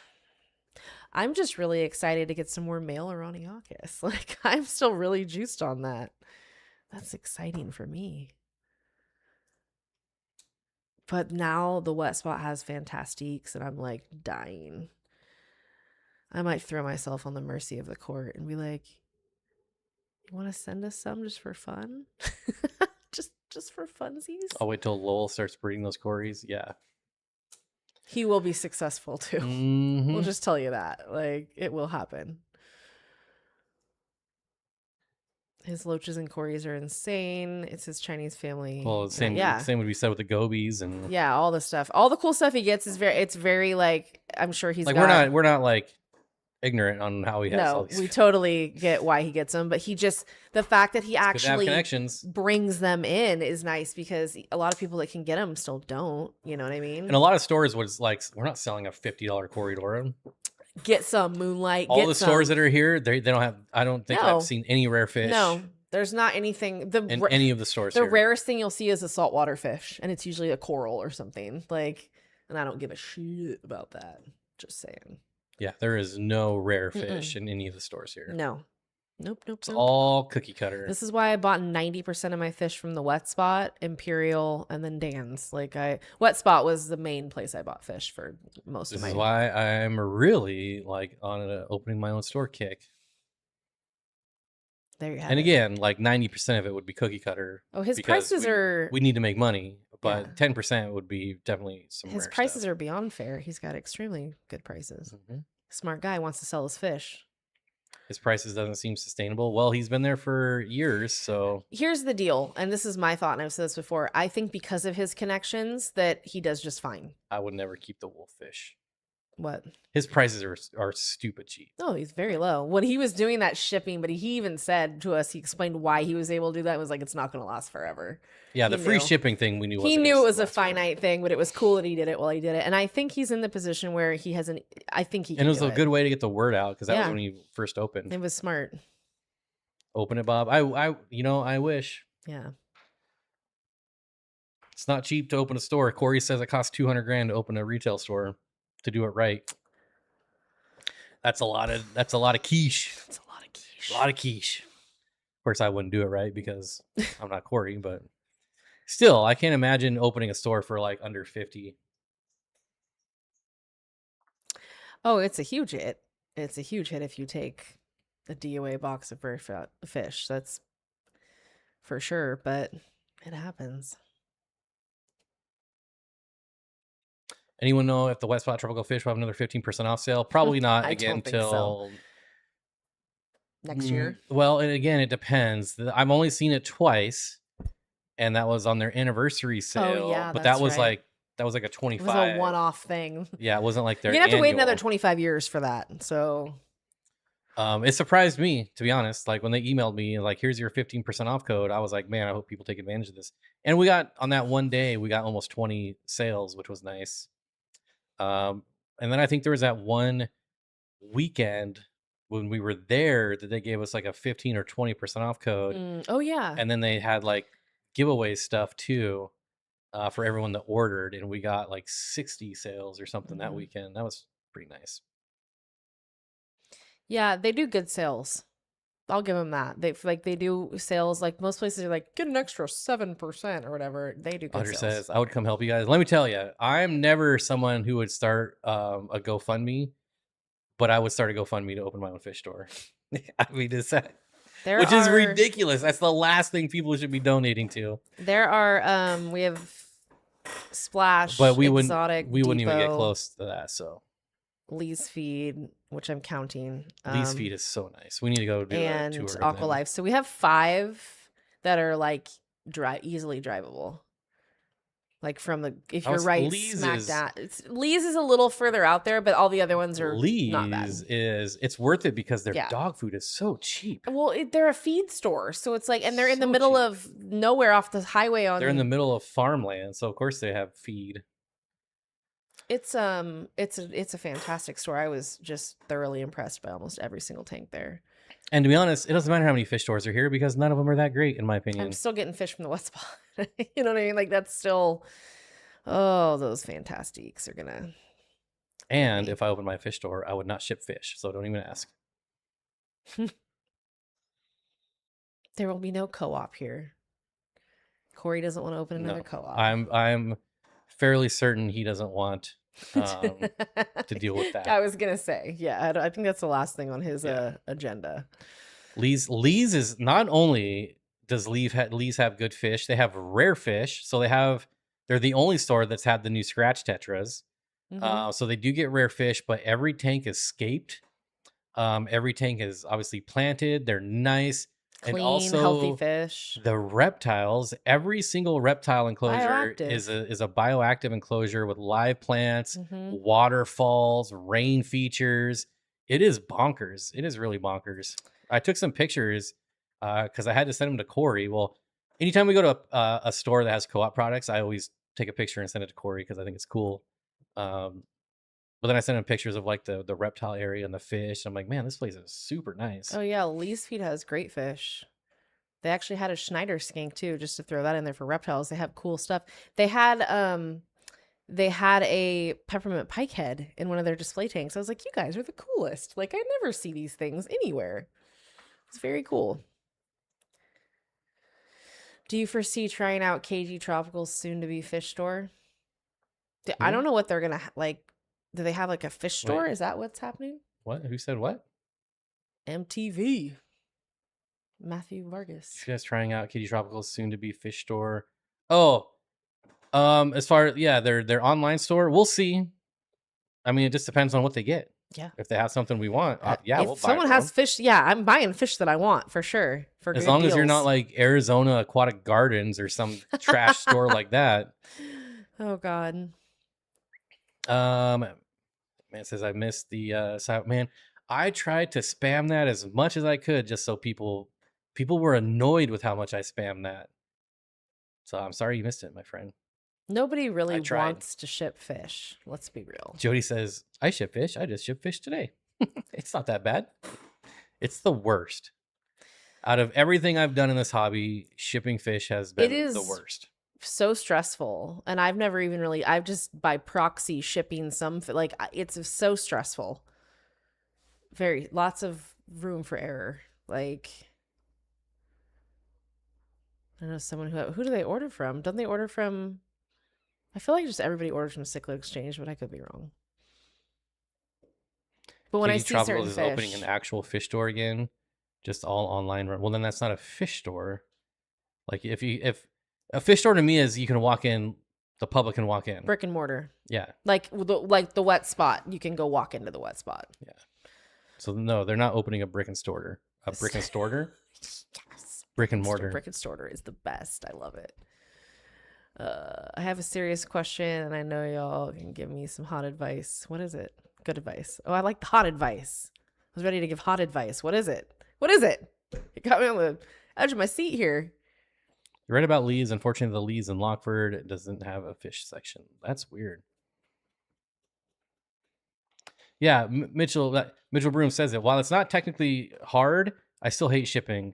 I'm just really excited to get some more male Aroniakis. Like, I'm still really juiced on that. That's exciting for me. But now the wet spot has Fantastiques, and I'm like dying. I might throw myself on the mercy of the court and be like, you want to send us some just for fun? just for funsies? I'll wait till Lowell starts breeding those Corys. Yeah. He will be successful too. Mm-hmm. We'll just tell you that. Like, it will happen. His loaches and Corys are insane. It's his Chinese family. Well, same would be said with the gobies and all the stuff. All the cool stuff he gets is very like, I'm sure he's like got, we're not like ignorant on how he has all these. We totally get why he gets them, but the fact that he actually brings them in is nice, because a lot of people that can get them still don't, you know what I mean? And a lot of stores was like, we're not selling a $50 Corydora. Get some Moonlight. All the stores that are here, they don't have, I don't think I've seen any rare fish. No, there's not anything in any of the stores. The rarest thing you'll see is a saltwater fish, and it's usually a coral or something. Like, and I don't give a shit about that. Just saying. Yeah, there is no rare fish in any of the stores here. No. Nope. It's all cookie cutter. This is why I bought 90% of my fish from the Wet Spot, Imperial, and then Dan's. Like, Wet Spot was the main place I bought fish for most of my. This is why I'm really like on an opening my own store kick. There you have and it. Again, like 90% of it would be cookie cutter. Oh, his prices are. We need to make money, but 10% would be definitely some. His prices are beyond fair. He's got extremely good prices. Smart guy, wants to sell his fish. His prices doesn't seem sustainable. Well, he's been there for years, so. Here's the deal, and this is my thought, and I've said this before. I think because of his connections that he does just fine. I would never keep the wolffish. What? His prices are stupid cheap. Oh, he's very low. When he was doing that shipping, but he even said to us, he explained why he was able to do that. It was like, it's not going to last forever. Yeah, the free shipping thing we knew. He knew it was a finite thing, but it was cool that he did it while he did it. And I think he's in the position where he has I think he can. And it was a good way to get the word out, because that was when he first opened. It was smart. Open it, Bob. I wish. Yeah. It's not cheap to open a store. Corey says it costs $200,000 to open a retail store. To do it right. That's a lot of quiche. That's a lot of quiche. A lot of quiche. Of course, I wouldn't do it right because I'm not Corey, but still, I can't imagine opening a store for like under 50. Oh, it's a huge hit. It's a huge hit if you take a DOA box of rare fish. That's for sure, but it happens. Anyone know if the Wet Spot Tropical Fish will have another 15% off sale? Probably not again until next year. Well, and again, it depends. I've only seen it twice, and that was on their anniversary sale. Oh, yeah, but that was like a 25. It was a one-off thing. Yeah, it wasn't like their. You're gonna have to wait another 25 years for that. So, it surprised me, to be honest. Like when they emailed me, like, here's your 15% off code. I was like, man, I hope people take advantage of this. And we got on that one day, we got almost 20 sales, which was nice. And then I think there was that one weekend when we were there that they gave us like a 15 or 20% off code. Oh yeah. And then they had like giveaway stuff too, for everyone that ordered, and we got like 60 sales or something that weekend. That was pretty nice. Yeah, they do good sales. I'll give them that. They do sales. Like most places are like, get an extra 7% or whatever. They do good Hunter sales. says, I would come help you guys. Let me tell you, I'm never someone who would start a GoFundMe, but I would start a GoFundMe to open my own fish store. I mean, is that, which is ridiculous. That's the last thing people should be donating to. There are, we have Splash, but we Exotic, wouldn't even get Depot, close to that. So Lee's Feed, which I'm counting. Lee's Feed is so nice. We need to go do a tour. And Aqua Life. So we have 5 that are like easily drivable. Like from the, if you're right smack that. Lee's is a little further out there, but all the other ones are not bad. It's worth it because their dog food is so cheap. Well, they're a feed store, so it's like, and they're in the middle of nowhere off the highway. They're in the middle of farmland, so of course they have feed. It's a fantastic store. I was just thoroughly impressed by almost every single tank there. And to be honest, it doesn't matter how many fish stores are here because none of them are that great, in my opinion. I'm still getting fish from the wet spot. You know what I mean? Like that's still, oh, those fantastiques are gonna. And if I opened my fish store, I would not ship fish, so don't even ask. There will be no co-op here. Corey doesn't want to open another co-op. I'm fairly certain he doesn't want to deal with that. I was gonna say, yeah, I think that's the last thing on his agenda. Lee's is not only does Lee's have good fish, they have rare fish. So they're the only store that's had the new scratch tetras. So they do get rare fish, but every tank is scaped. Every tank is obviously planted. They're nice. Clean, and also healthy fish. The reptiles, every single reptile enclosure is a bioactive enclosure with live plants, waterfalls, rain features. It is bonkers. It is really bonkers. I took some pictures because I had to send them to Corey. Well, anytime we go to a store that has co-op products, I always take a picture and send it to Corey because I think it's cool. But then I sent him pictures of like the reptile area and the fish. I'm like, man, this place is super nice. Oh yeah, Lee's Feed has great fish. They actually had a Schneider skink too, just to throw that in there for reptiles. They have cool stuff. They had a peppermint pikehead in one of their display tanks. I was like, you guys are the coolest. Like I never see these things anywhere. It's very cool. Do you foresee trying out KG Tropical's soon-to-be fish store? I don't know what they're gonna like. Do they have like a fish store? Wait. Is that what's happening? What? Who said what? MTV. Matthew Vargas. You guys trying out KG Tropical's soon-to-be fish store? Oh, as far as their online store, we'll see. I mean, it just depends on what they get. Yeah. If they have something we want, if we'll someone has fish, I'm buying fish that I want for sure. For as long as you're not like Arizona Aquatic Gardens or some trash store like that. Oh God. Man says I missed the man. I tried to spam that as much as I could just so people were annoyed with how much I spammed that. So I'm sorry you missed it, my friend. Nobody really wants to ship fish. Let's be real. Jody says, I ship fish. I just shipped fish today. It's not that bad. It's the worst. Out of everything I've done in this hobby, shipping fish has been the worst. So stressful, and I've just by proxy shipping some, like it's so stressful. Lots of room for error. Like I know someone who do they order from? Don't they order from? I feel like just everybody orders from Ciclo Exchange, but I could be wrong. But when I see certain fish, opening an actual fish store again, just all online. Well, then that's not a fish store. Like if a fish store to me is you can walk in, the public can walk in. Brick and mortar. Yeah. Like the wet spot. You can go walk into the wet spot. Yeah. So no, they're not opening a brick and mortar. A brick and mortar? Yes. Brick and mortar. Brick and mortar is the best. I love it. I have a serious question and I know y'all can give me some hot advice. What is it? Good advice. Oh, I like the hot advice. I was ready to give hot advice. What is it? What is it? It got me on the edge of my seat here. You're right about Lee's. Unfortunately, the Lee's in Lockford doesn't have a fish section. That's weird. Yeah, Mitchell Broom says it. While it's not technically hard, I still hate shipping.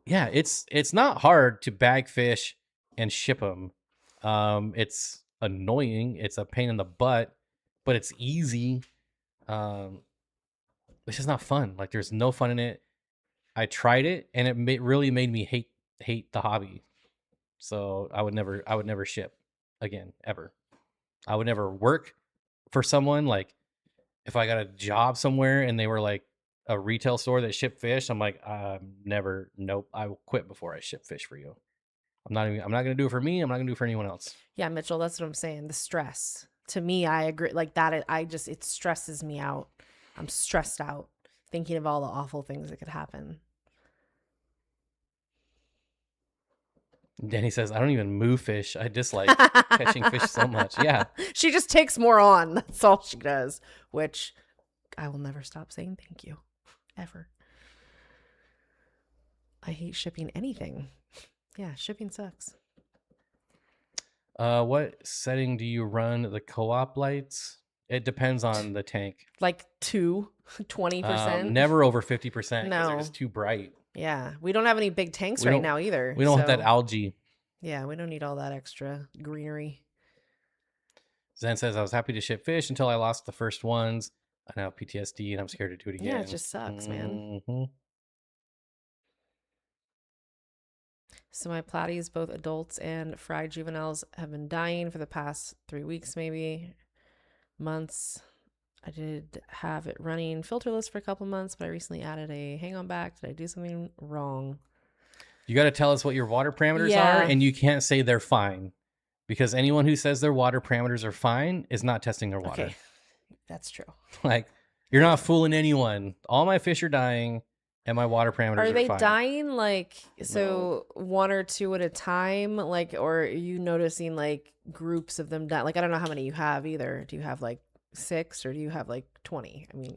Yeah, it's not hard to bag fish and ship them. It's annoying. It's a pain in the butt, but it's easy. It's just not fun. Like there's no fun in it. I tried it, and it really made me hate the hobby. So I would never ship again, ever. I would never work for someone. Like, if I got a job somewhere and they were like a retail store that shipped fish, I'm like, nope, I will quit before I ship fish for you. I'm not gonna do it for me. I'm not gonna do it for anyone else. Yeah, Mitchell, that's what I'm saying. The stress. To me, I agree. Like that, it stresses me out. I'm stressed out thinking of all the awful things that could happen. Danny says, I don't even move fish. I dislike catching fish so much. Yeah. She just takes more on. That's all she does, which I will never stop saying thank you, ever. I hate shipping anything. Yeah, shipping sucks. What setting do you run the co-op lights? It depends on the tank. Like 20%? Never over 50% because No. they're just too bright. Yeah, we don't have any big tanks right now either. We don't have that algae. Yeah, we don't need all that extra greenery. Zen says, I was happy to ship fish until I lost the first ones. I now have PTSD and I'm scared to do it again. Yeah, it just sucks, man. So my platies, both adults and fried juveniles, have been dying for the past 3 weeks, maybe months. I did have it running filterless for a couple months, but I recently added a hang on back. Did I do something wrong? You got to tell us what your water parameters are, and you can't say they're fine, because anyone who says their water parameters are fine is not testing their water. Okay, that's true. Like, you're not fooling anyone. All my fish are dying, and my water parameters are fine. Are they dying like so one or two at a time, like, or are you noticing like groups of them die? Like, I don't know how many you have either. Do you have like 6 or do you have like 20? I mean,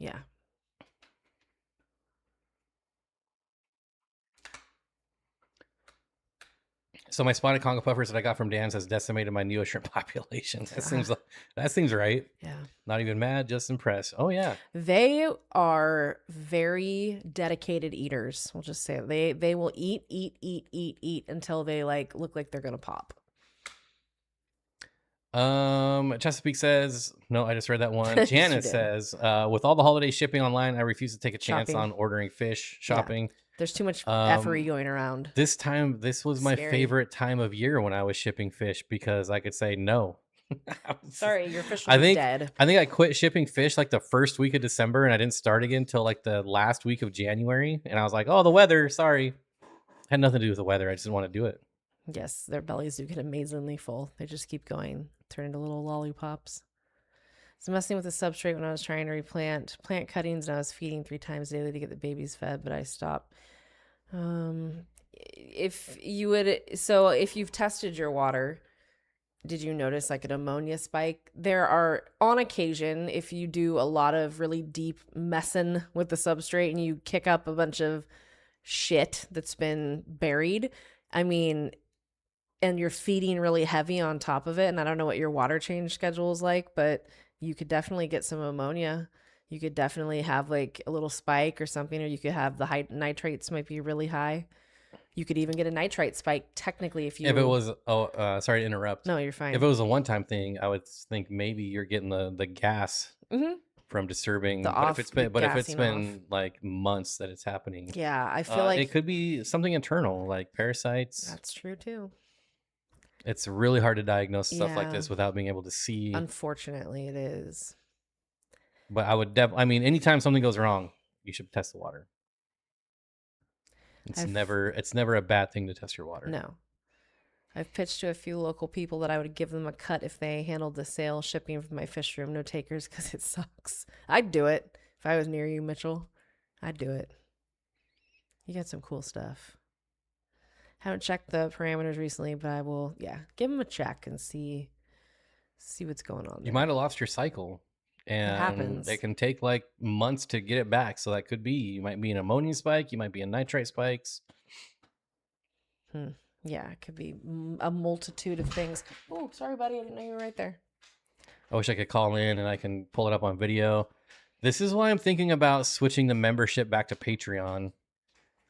yeah. So my spotted Congo puffers that I got from Dan's has decimated my neo shrimp population. That seems right. Yeah. Not even mad, just impressed. Oh yeah. They are very dedicated eaters. We'll just say they will eat until they like look like they're gonna pop. Chesapeake says, no, I just read that one. Janice says, with all the holiday shipping online, I refuse to take a chance on ordering fish shopping. Yeah. There's too much effery going around. This was my favorite time of year when I was shipping fish because I could say no. Sorry, your fish was dead. I think I quit shipping fish like the first week of December, and I didn't start again until like the last week of January. And I was like, oh, the weather, sorry. Had nothing to do with the weather. I just didn't want to do it. Yes, their bellies do get amazingly full. They just keep going, turn into little lollipops. So messing with the substrate when I was trying to replant plant cuttings, and I was feeding 3 times daily to get the babies fed, but I stopped. If you've tested your water, did you notice like an ammonia spike? There are, on occasion, if you do a lot of really deep messing with the substrate and you kick up a bunch of shit that's been buried, I mean, and you're feeding really heavy on top of it, and I don't know what your water change schedule is like, but you could definitely get some ammonia. You could definitely have like a little spike or something, or you could have the nitrates might be really high. You could even get a nitrite spike technically if it was, sorry to interrupt. No, you're fine. If it was a one-time thing, I would think maybe you're getting the gas from disturbing. But if it's been like months that it's happening. Yeah, I feel like it could be something internal, like parasites. That's true too. It's really hard to diagnose stuff like this without being able to see. Unfortunately, it is. But I would anytime something goes wrong, you should test the water. It's never a bad thing to test your water. No. I've pitched to a few local people that I would give them a cut if they handled the sale shipping from my fish room. No takers because it sucks. I'd do it if I was near you, Mitchell. I'd do it. You got some cool stuff. Haven't checked the parameters recently, but I will, give them a check and see what's going on there. You might have lost your cycle. And it happens. It can take like months to get it back. So that could be, you might be an ammonia spike. You might be in nitrite spikes. Yeah, it could be a multitude of things. Oh, sorry, buddy. I didn't know you were right there. I wish I could call in and I can pull it up on video. This is why I'm thinking about switching the membership back to Patreon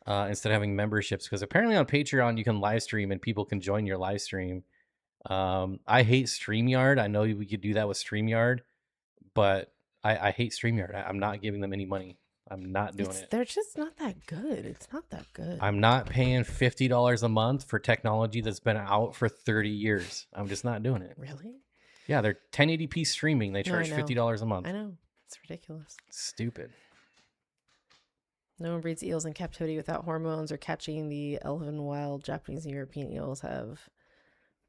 instead of having memberships. Because apparently on Patreon, you can live stream and people can join your live stream. I hate StreamYard. I know we could do that with StreamYard. But I hate StreamYard. I'm not giving them any money. I'm not doing it. They're just not that good. It's not that good. I'm not paying $50 a month for technology that's been out for 30 years. I'm just not doing it. Really? Yeah, they're 1080p streaming. They charge $50 a month. I know. It's ridiculous. Stupid. No one breeds eels in captivity without hormones or catching the elven wild. Japanese and European eels have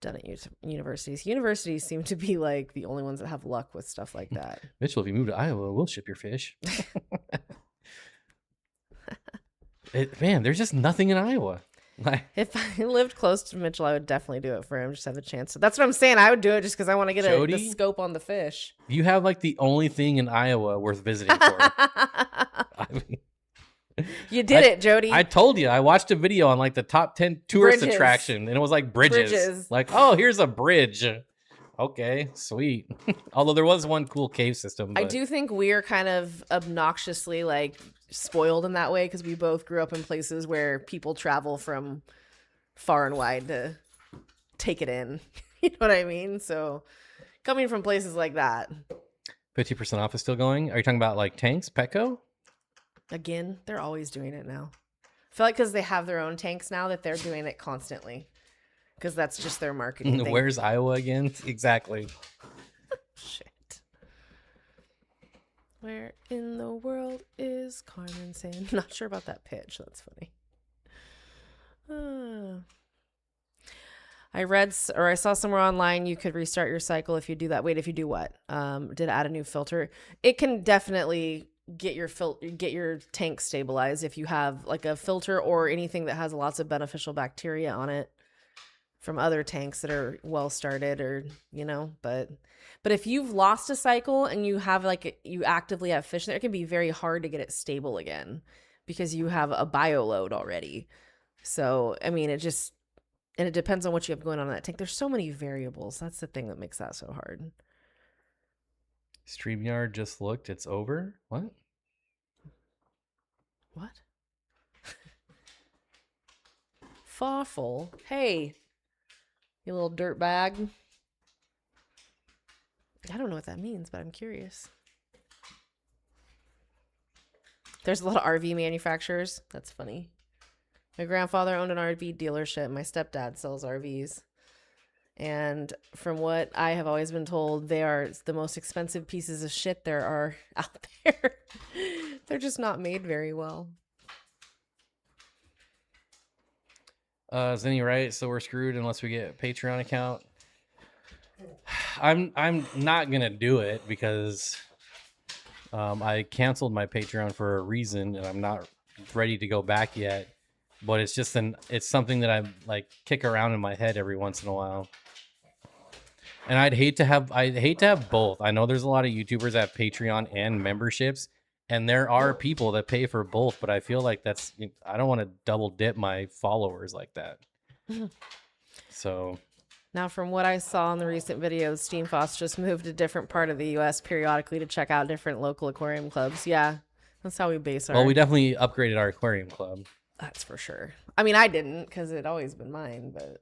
done it at universities. Universities seem to be like the only ones that have luck with stuff like that. Mitchell, if you move to Iowa, we'll ship your fish. Man, there's just nothing in Iowa. If I lived close to Mitchell, I would definitely do it for him. Just have a chance. So that's what I'm saying. I would do it just because I want to get the scope on the fish. You have like the only thing in Iowa worth visiting for. I mean, you did it, Jody. I told you. I watched a video on like the top 10 tourist attraction, and it was like bridges. Like, oh, here's a bridge. Okay, sweet. Although there was one cool cave system. I do think we're kind of obnoxiously like spoiled in that way because we both grew up in places where people travel from far and wide to take it in. You know what I mean? So coming from places like that. 50% off is still going? Are you talking about like tanks, Petco? Again, they're always doing it now. I feel like because they have their own tanks now that they're doing it constantly. Because that's just their marketing thing. Where's Iowa again? Exactly. Shit. Where in the world is Carmen saying? I'm not sure about that pitch. That's funny. I saw somewhere online you could restart your cycle if you do that. Wait, if you do what? Did add a new filter. It can definitely get your tank stabilized if you have like a filter or anything that has lots of beneficial bacteria on it from other tanks that are well started, or but if you've lost a cycle and you have you actively have fish there, it can be very hard to get it stable again because you have a bio load already. So I mean, it depends on what you have going on in that tank. There's so many variables. That's the thing that makes that so hard. StreamYard just looked. It's over. What? Fawful. Hey, you little dirt bag. I don't know what that means, but I'm curious. There's a lot of RV manufacturers. That's funny. My grandfather owned an RV dealership. My stepdad sells RVs. And from what I have always been told, they are the most expensive pieces of shit there are out there. They're just not made very well. Zenny, right? So we're screwed unless we get a Patreon account. I'm not gonna do it because I canceled my Patreon for a reason, and I'm not ready to go back yet. But it's just it's something that I like kick around in my head every once in a while. And I'd hate to have both. I know there's a lot of YouTubers that have Patreon and memberships, and there are people that pay for both, but I feel like I don't want to double dip my followers like that. So now, from what I saw in the recent videos, Steenfott just moved to a different part of the U.S. periodically to check out different local aquarium clubs. Yeah, that's how we base our... Well, we definitely upgraded our aquarium club. That's for sure. I mean, I didn't because it always been mine, but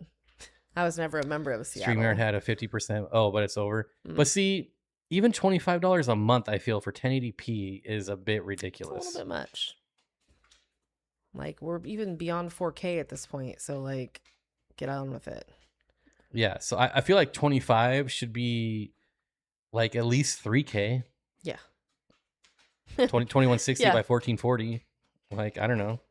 I was never a member of Seattle. StreamYard had a 50%. Oh, but it's over. But see, even $25 a month, I feel, for 1080p is a bit ridiculous. It's a little bit much. Like, we're even beyond 4K at this point, so like, get on with it. Yeah, so I feel like 25 should be like at least 3K. Yeah. 2160 by 1440. Like, I don't know.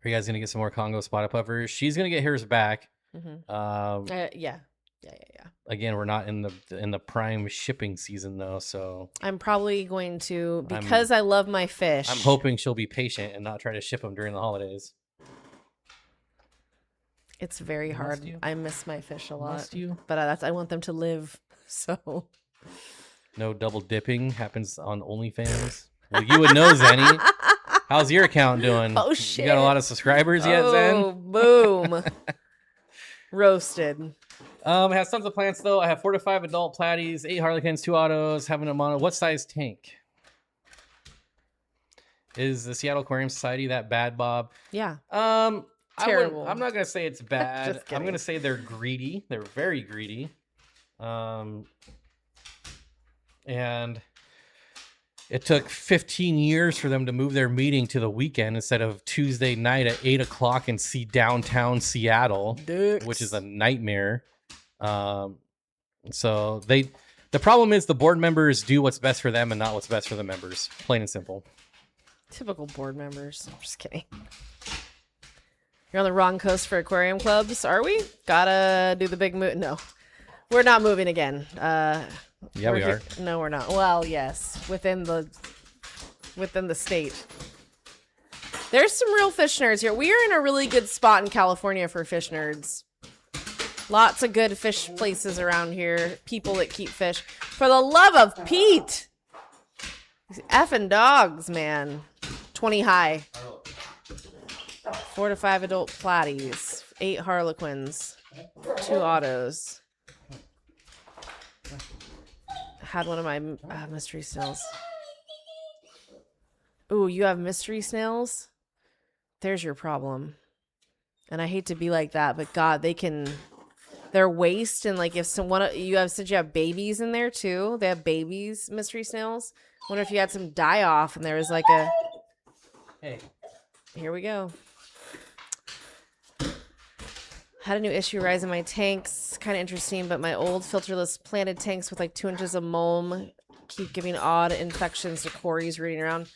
Are you guys gonna get some more Congo spotted puffers? She's gonna get hers back. Yeah. Again, we're not in the prime shipping season though, so I'm probably going to, because I love my fish. I'm hoping she'll be patient and not try to ship them during the holidays. It's very hard. I miss my fish a lot. Must you? But I want them to live. So no double dipping happens on OnlyFans. Well, you would know, Zenny. How's your account doing? Oh shit! You got a lot of subscribers yet, Zen? Oh, boom! Roasted. It has tons of plants though. I have 4 to 5 adult platies, 8 harlequins, 2 autos, having a mono. What size tank? Is the Seattle Aquarium Society that bad, Bob? Yeah. Terrible. I'm not gonna say it's bad. I'm gonna say they're greedy. They're very greedy. And it took 15 years for them to move their meeting to the weekend instead of Tuesday night at 8 o'clock in downtown Seattle, which is a nightmare. So the problem is the board members do what's best for them and not what's best for the members. Plain and simple. Typical board members. I'm just kidding. You're on the wrong coast for aquarium clubs, are we? Gotta do the big move. No, we're not moving again. Yeah, we are. No, we're not. Well, yes, within the state. There's some real fish nerds here. We are in a really good spot in California for fish nerds. Lots of good fish places around here. People that keep fish. For the love of Pete! These effing dogs, man. 20 high. 4 to 5 adult platies. 8 harlequins. 2 autos. Had one of my mystery snails. Ooh, you have mystery snails? There's your problem. And I hate to be like that, but God, their waste, and like if someone you have babies in there too. They have babies, mystery snails. Wonder if you had some die off and there was like a hey. Here we go. Had a new issue rise in my tanks. Kind of interesting, but my old filterless planted tanks with like 2 inches of mulm keep giving odd infections to Corys rooting around.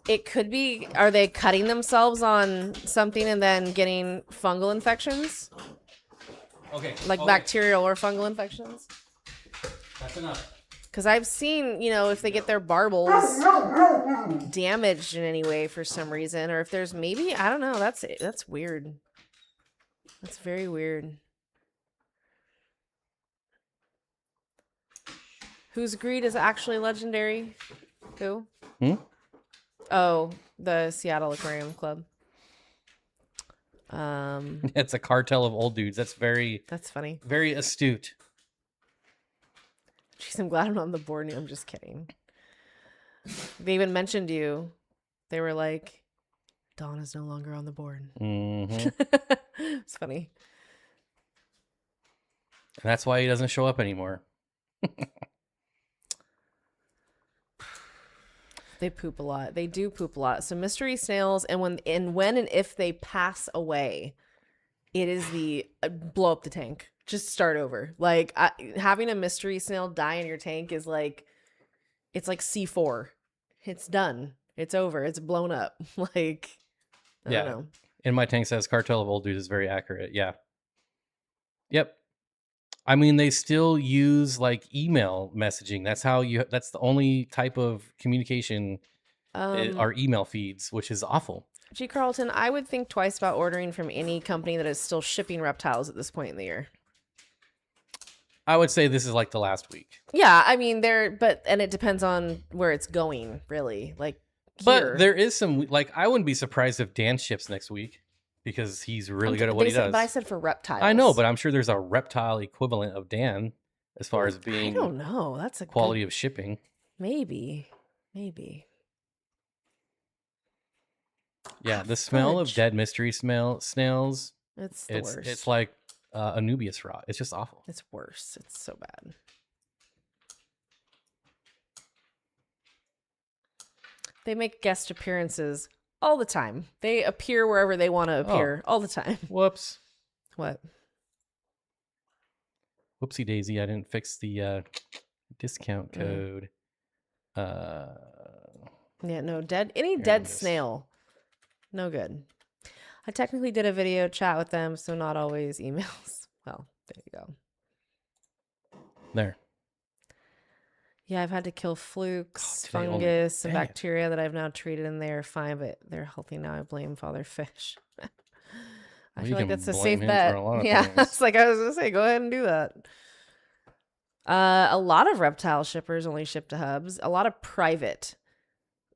It could be, are they cutting themselves on something and then getting fungal infections? Okay. Like bacterial or fungal infections? That's enough. Because I've seen, if they get their barbels damaged in any way for some reason, or if there's maybe, I don't know, that's weird. That's very weird. Whose greed is actually legendary? Who? Oh, the Seattle Aquarium Club. It's a cartel of old dudes. That's funny. Very astute. Jeez, I'm glad I'm on the board. I'm just kidding. They even mentioned you. They were like, Dawn is no longer on the board. Mm-hmm. It's funny. And that's why he doesn't show up anymore. They poop a lot. They do poop a lot. So mystery snails, and when and if they pass away, it is the blow up the tank. Just start over. Like having a mystery snail die in your tank is like, it's like C4. It's done. It's over. It's blown up. Like, I don't know. In my tank says cartel of old dudes is very accurate. Yeah. Yep. I mean, they still use like email messaging. That's the only type of communication are email feeds, which is awful. G. Carlton, I would think twice about ordering from any company that is still shipping reptiles at this point in the year. I would say this is like the last week. Yeah, I mean, and it depends on where it's going, really. Like, but there is some, like, I wouldn't be surprised if Dan ships next week because he's really good at what he does. But I said for reptiles. I know, but I'm sure there's a reptile equivalent of Dan as far as being. I don't know. That's a quality of shipping. Maybe. Yeah, the smell of dead mystery snails. It's the worst. It's like Anubias rot. It's just awful. It's worse. It's so bad. They make guest appearances all the time. They appear wherever they want to appear all the time. Whoops. What? Whoopsie daisy. I didn't fix the discount code. Yeah, no, dead snail. No good. I technically did a video chat with them, so not always emails. Well, there you go. There. Yeah, I've had to kill flukes, fungus, and bacteria that I've now treated, and they're fine, but they're healthy now. I blame Father Fish. I feel like that's a safe bet. Yeah, it's like I was going to say, go ahead and do that. A lot of reptile shippers only ship to hubs. A lot of private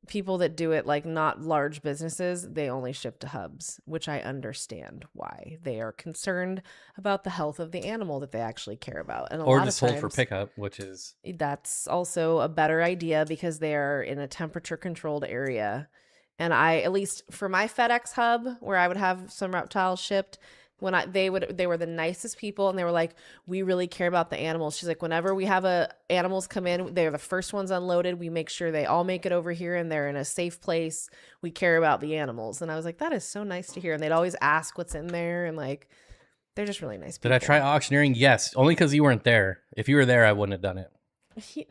people that do it, like not large businesses, they only ship to hubs, which I understand why. They are concerned about the health of the animal that they actually care about. And or just hold for pickup, which is... That's also a better idea because they are in a temperature controlled area. And at least for my FedEx hub, where I would have some reptiles shipped, They were the nicest people, and they were like, we really care about the animals. She's like, whenever we have animals come in, they're the first ones unloaded. We make sure they all make it over here and they're in a safe place. We care about the animals. And I was like, that is so nice to hear. And they'd always ask what's in there, and like, they're just really nice people. Did I try auctioneering? Yes, only because you weren't there. If you were there, I wouldn't have done it.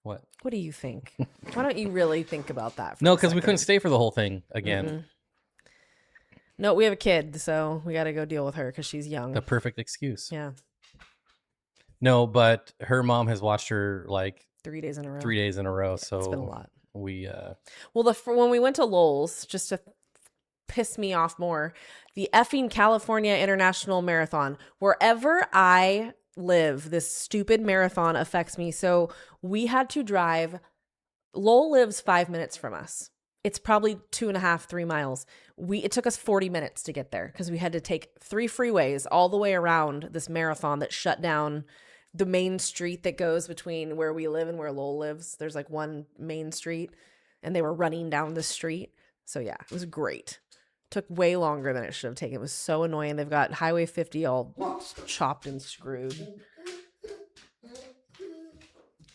What do you think? Why don't you really think about that? No, because we couldn't stay for the whole thing again. Mm-hmm. No, we have a kid, so we got to go deal with her because she's young. The perfect excuse. Yeah. No, but her mom has watched her like 3 days in a row. 3 days in a row. So it's been a lot. We well, when we went to Lowell's, just to piss me off more, the effing California International Marathon, wherever I live, this stupid marathon affects me. So we had to drive. Lowell lives 5 minutes from us. It's probably 2.5, 3 miles. It took us 40 minutes to get there because we had to take 3 freeways all the way around this marathon that shut down the main street that goes between where we live and where Lowell lives. There's like one main street, and they were running down the street. So yeah, it was great. Took way longer than it should have taken. It was so annoying. They've got Highway 50 all chopped and screwed.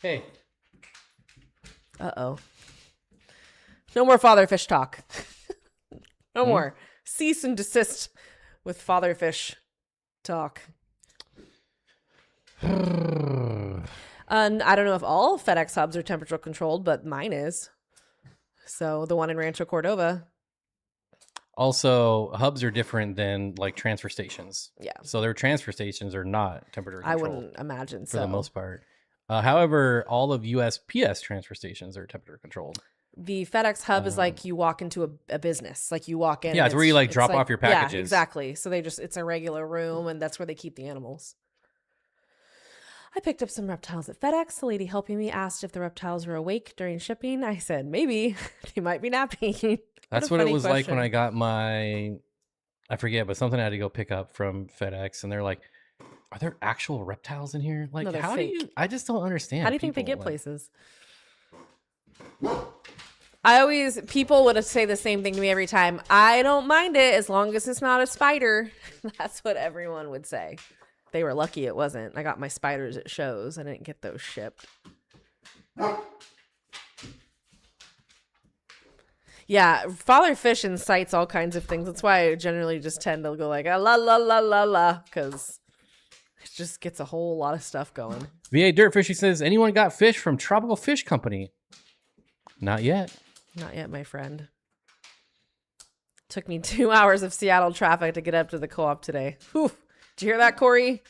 Hey. Uh-oh. No more father fish talk. No more. Cease and desist with father fish talk. And I don't know if all FedEx hubs are temperature controlled, but mine is. So the one in Rancho Cordova. Also, hubs are different than like transfer stations. Yeah. So their transfer stations are not temperature controlled. I wouldn't imagine so. For the most part. However, all of USPS transfer stations are temperature controlled. The FedEx hub is like you walk into a business. Like you walk in. Yeah, it's where you like drop off your packages. Yeah, exactly. So it's a regular room, and that's where they keep the animals. I picked up some reptiles at FedEx. The lady helping me asked if the reptiles were awake during shipping. I said, maybe. They might be napping. That's what it was like when I got I forget, but something I had to go pick up from FedEx. And they're like, are there actual reptiles in here? Like, no, how fake. do you, I just don't understand. How do you think they get places? People would say the same thing to me every time. I don't mind it as long as it's not a spider. That's what everyone would say. They were lucky it wasn't. I got my spiders at shows. I didn't get those shipped. Yeah, father fish incites all kinds of things. That's why I generally just tend to go like, la, la, la, la, la, because it just gets a whole lot of stuff going. VA Dirtfishy says, anyone got fish from Tropical Fish Company? Not yet. Not yet, my friend. Took me 2 hours of Seattle traffic to get up to the co-op today. Whew. Did you hear that, Corey?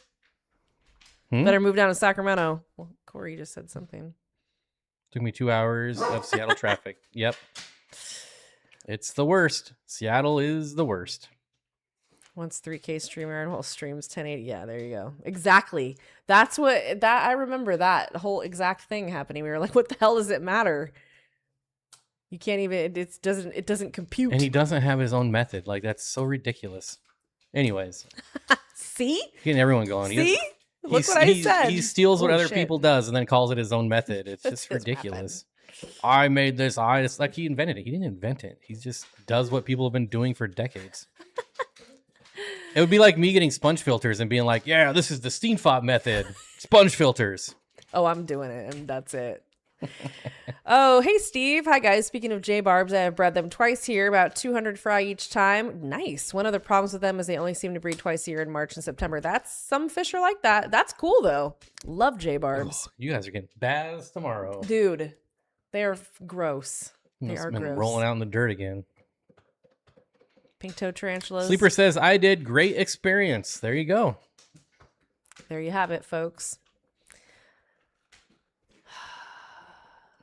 Better move down to Sacramento. Well, Corey just said something. Took me 2 hours of Seattle traffic. Yep. It's the worst. Seattle is the worst. Once 3K streamer and whole streams 1080. Yeah, there you go. Exactly. I remember that whole exact thing happening. We were like, what the hell does it matter? You can't even, it doesn't compute. And he doesn't have his own method. Like, that's so ridiculous. Anyways. See? Getting everyone going. See? Look what I said. He steals what other people does and then calls it his own method. It's just ridiculous. I made this. It's like he invented it. He didn't invent it. He just does what people have been doing for decades. It would be like me getting sponge filters and being like, yeah, this is the Steenfott method. Sponge filters. Oh, I'm doing it, and that's it. Oh, hey, Steve. Hi, guys. Speaking of J-barbs, I have bred them twice here, about 200 fry each time. Nice. One of the problems with them is they only seem to breed twice a year in March and September. Some fish are like that. That's cool, though. Love J-barbs. Oh, you guys are getting baths tomorrow. Dude, they are gross. They are gross. Rolling out in the dirt again. Pink toe tarantulas. Sleeper says, I did. Great experience. There you go. There you have it, folks.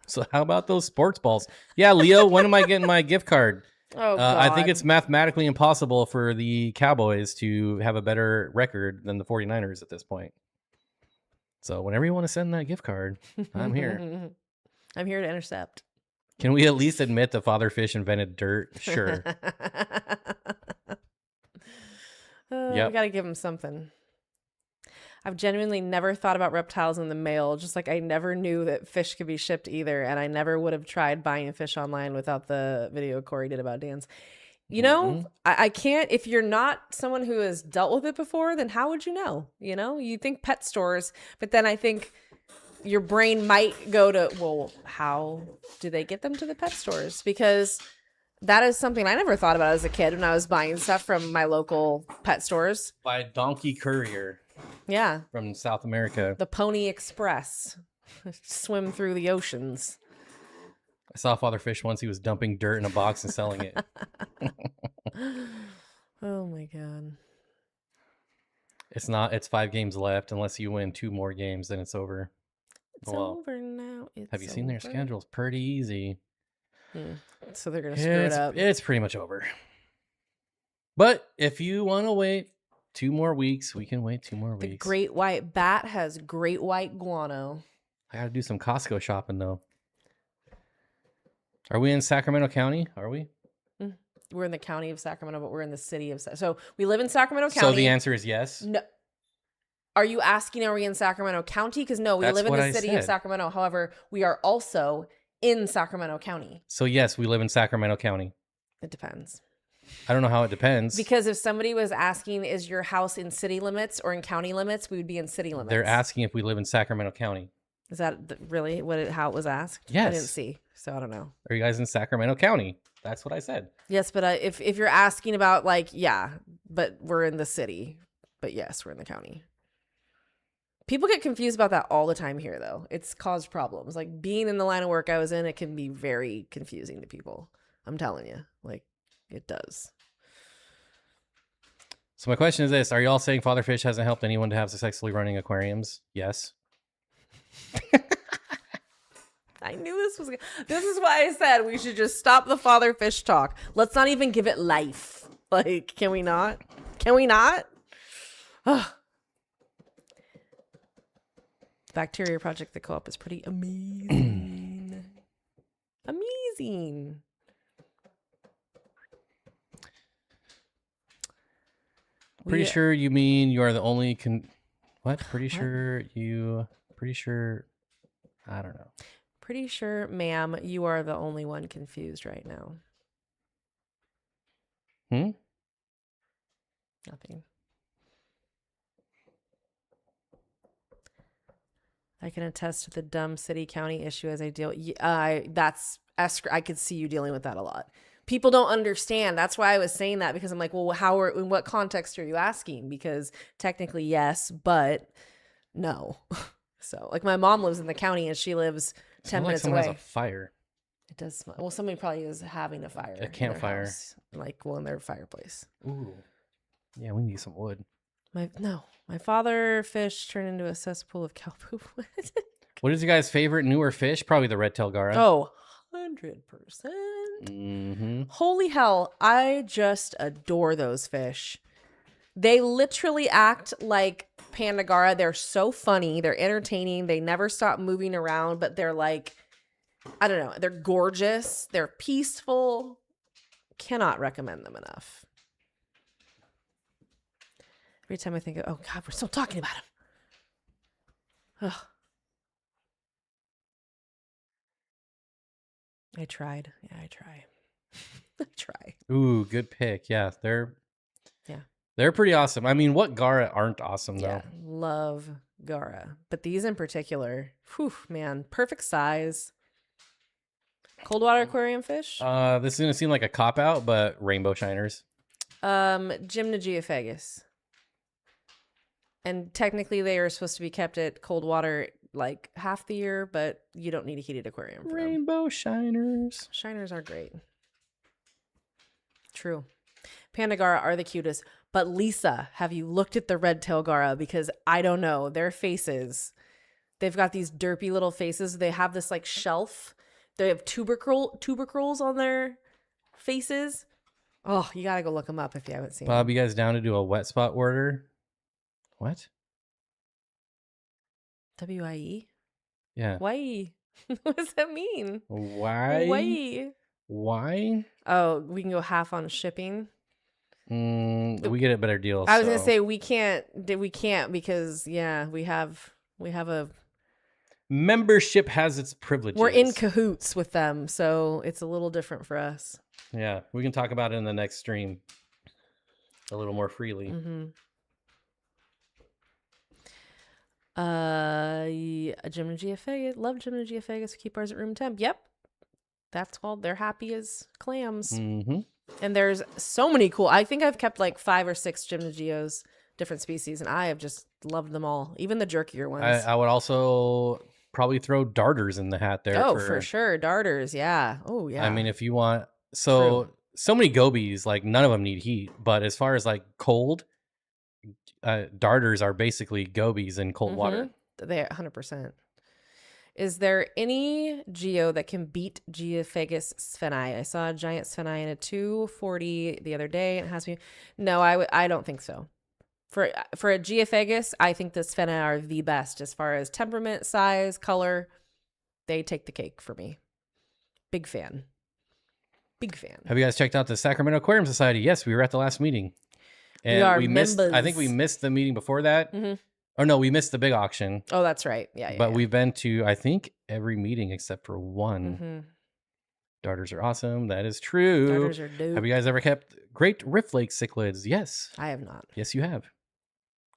So how about those sports balls? Yeah, Leo, when am I getting my gift card? Oh, God. I think it's mathematically impossible for the Cowboys to have a better record than the 49ers at this point. So whenever you want to send that gift card, I'm here. I'm here to intercept. Can we at least admit the father fish invented dirt? Sure. We got to give him something. I've genuinely never thought about reptiles in the mail, just like I never knew that fish could be shipped either, and I never would have tried buying fish online without the video Corey did about Dan's. You know, I can't, if you're not someone who has dealt with it before, then how would you know? You know, you think pet stores, but then I think your brain might go to, well, how do they get them to the pet stores? Because that is something I never thought about as a kid when I was buying stuff from my local pet stores. By donkey courier. Yeah. From South America. The Pony Express. Swim through the oceans. I saw Father Fish once. He was dumping dirt in a box and selling it. Oh my God. It's 5 games left. Unless you win 2 more games, then it's over. It's over now. Have you seen their schedule? It's pretty easy. So they're going to screw it up. It's pretty much over. But if you want to wait 2 more weeks, we can wait 2 more weeks. The great white bat has great white guano. I got to do some Costco shopping, though. Are we in Sacramento County? Are we? We're in the county of Sacramento, but we're in the city of So we live in Sacramento County. So the answer is yes? No. Are you asking, are we in Sacramento County? Because no, we live in the city of Sacramento. However, we are also in Sacramento County. So yes, we live in Sacramento County. It depends. I don't know how it depends. Because if somebody was asking, is your house in city limits or in county limits, we would be in city limits. They're asking if we live in Sacramento County. Is that really how it was asked? Yes. I didn't see, so I don't know. Are you guys in Sacramento County? That's what I said. Yes, but if you're asking about yeah, but we're in the city. But yes, we're in the county. People get confused about that all the time here, though. It's caused problems. Like being in the line of work I was in, it can be very confusing to people. I'm telling you, it does. So my question is this. Are y'all saying Father Fish hasn't helped anyone to have successfully running aquariums? Yes. I knew this was. This is why I said we should just stop the Father Fish talk. Let's not even give it life. Can we not? Can we not? Bacteria Project, the co-op is pretty amazing. Amazing. Pretty sure you mean you are the only what? Pretty sure I don't know. Pretty sure, ma'am, you are the only one confused right now. Nothing. I can attest to the dumb city county issue as I deal. I could see you dealing with that a lot. People don't understand. That's why I was saying that, because I'm like, well, in what context are you asking? Because technically, yes, but no. So, my mom lives in the county and she lives 10 minutes away. Has a fire. It does smell. Well, somebody probably is having a fire. A campfire. In their fireplace. Ooh. Yeah, we need some wood. My father fish turned into a cesspool of cow poop. What is your guys' favorite newer fish? Probably the red-tailed gara. Oh, 100%. Holy hell, I just adore those fish. They literally act like Pandagara. They're so funny. They're entertaining. They never stop moving around, but they're I don't know. They're gorgeous. They're peaceful. Cannot recommend them enough. Every time I think oh God, we're still talking about them. Ugh. I tried. Yeah, I try. I try. Ooh, good pick. Yeah, they're pretty awesome. I mean, what gara aren't awesome though? Yeah, love gara, but these in particular, whew, man, perfect size. Cold water aquarium fish. This is gonna seem like a cop out, but rainbow shiners. Gymnogeophagus. And technically, they are supposed to be kept at cold water half the year, but you don't need a heated aquarium for Rainbow shiners. Shiners are great. True. Pandagara are the cutest. But Lisa, have you looked at the red tail gara? Because I don't know. Their faces, they've got these derpy little faces. They have this shelf. They have tubercles on their faces. Oh, you got to go look them up if you haven't seen Bob, them. you guys down to do a wet spot order? What? WIE? Yeah. Why? What does that mean? Why? Why? Oh, we can go half on shipping. We get a better deal. I was gonna say we can't because we have a membership has its privileges. We're in cahoots with them, so it's a little different for us. Yeah, we can talk about it in the next stream a little more freely. Gymnogeophagus. Love Gymnogeophagus. Keep ours at room temp. Yep. That's called they're happy as clams. And there's so many cool. I think I've kept like 5 or 6 Gymnogeos, different species, and I have just loved them all. Even the jerkier ones. I would also probably throw darters in the hat there. Oh, for sure. Darters. Yeah. Oh, yeah. I mean, if you want, so many gobies, like none of them need heat, but as far as like cold, darters are basically gobies in cold water. They 100%. Is there any geo that can beat Geophagus spheni? I saw a giant spheni in a 240 the other day. It has to be. No, I don't think so. For a Geophagus, I think the spheni are the best as far as temperament, size, color. They take the cake for me. Big fan. Big fan. Have you guys checked out the Sacramento Aquarium Society? Yes, we were at the last meeting. And we missed. I think we missed the meeting before that. Oh no, we missed the big auction. Oh, that's right. Yeah. But we've been to, I think, every meeting except for one. Darters are awesome. That is true. Darters are dope. Have you guys ever kept Great Rift Lake cichlids? Yes. I have not. Yes, you have.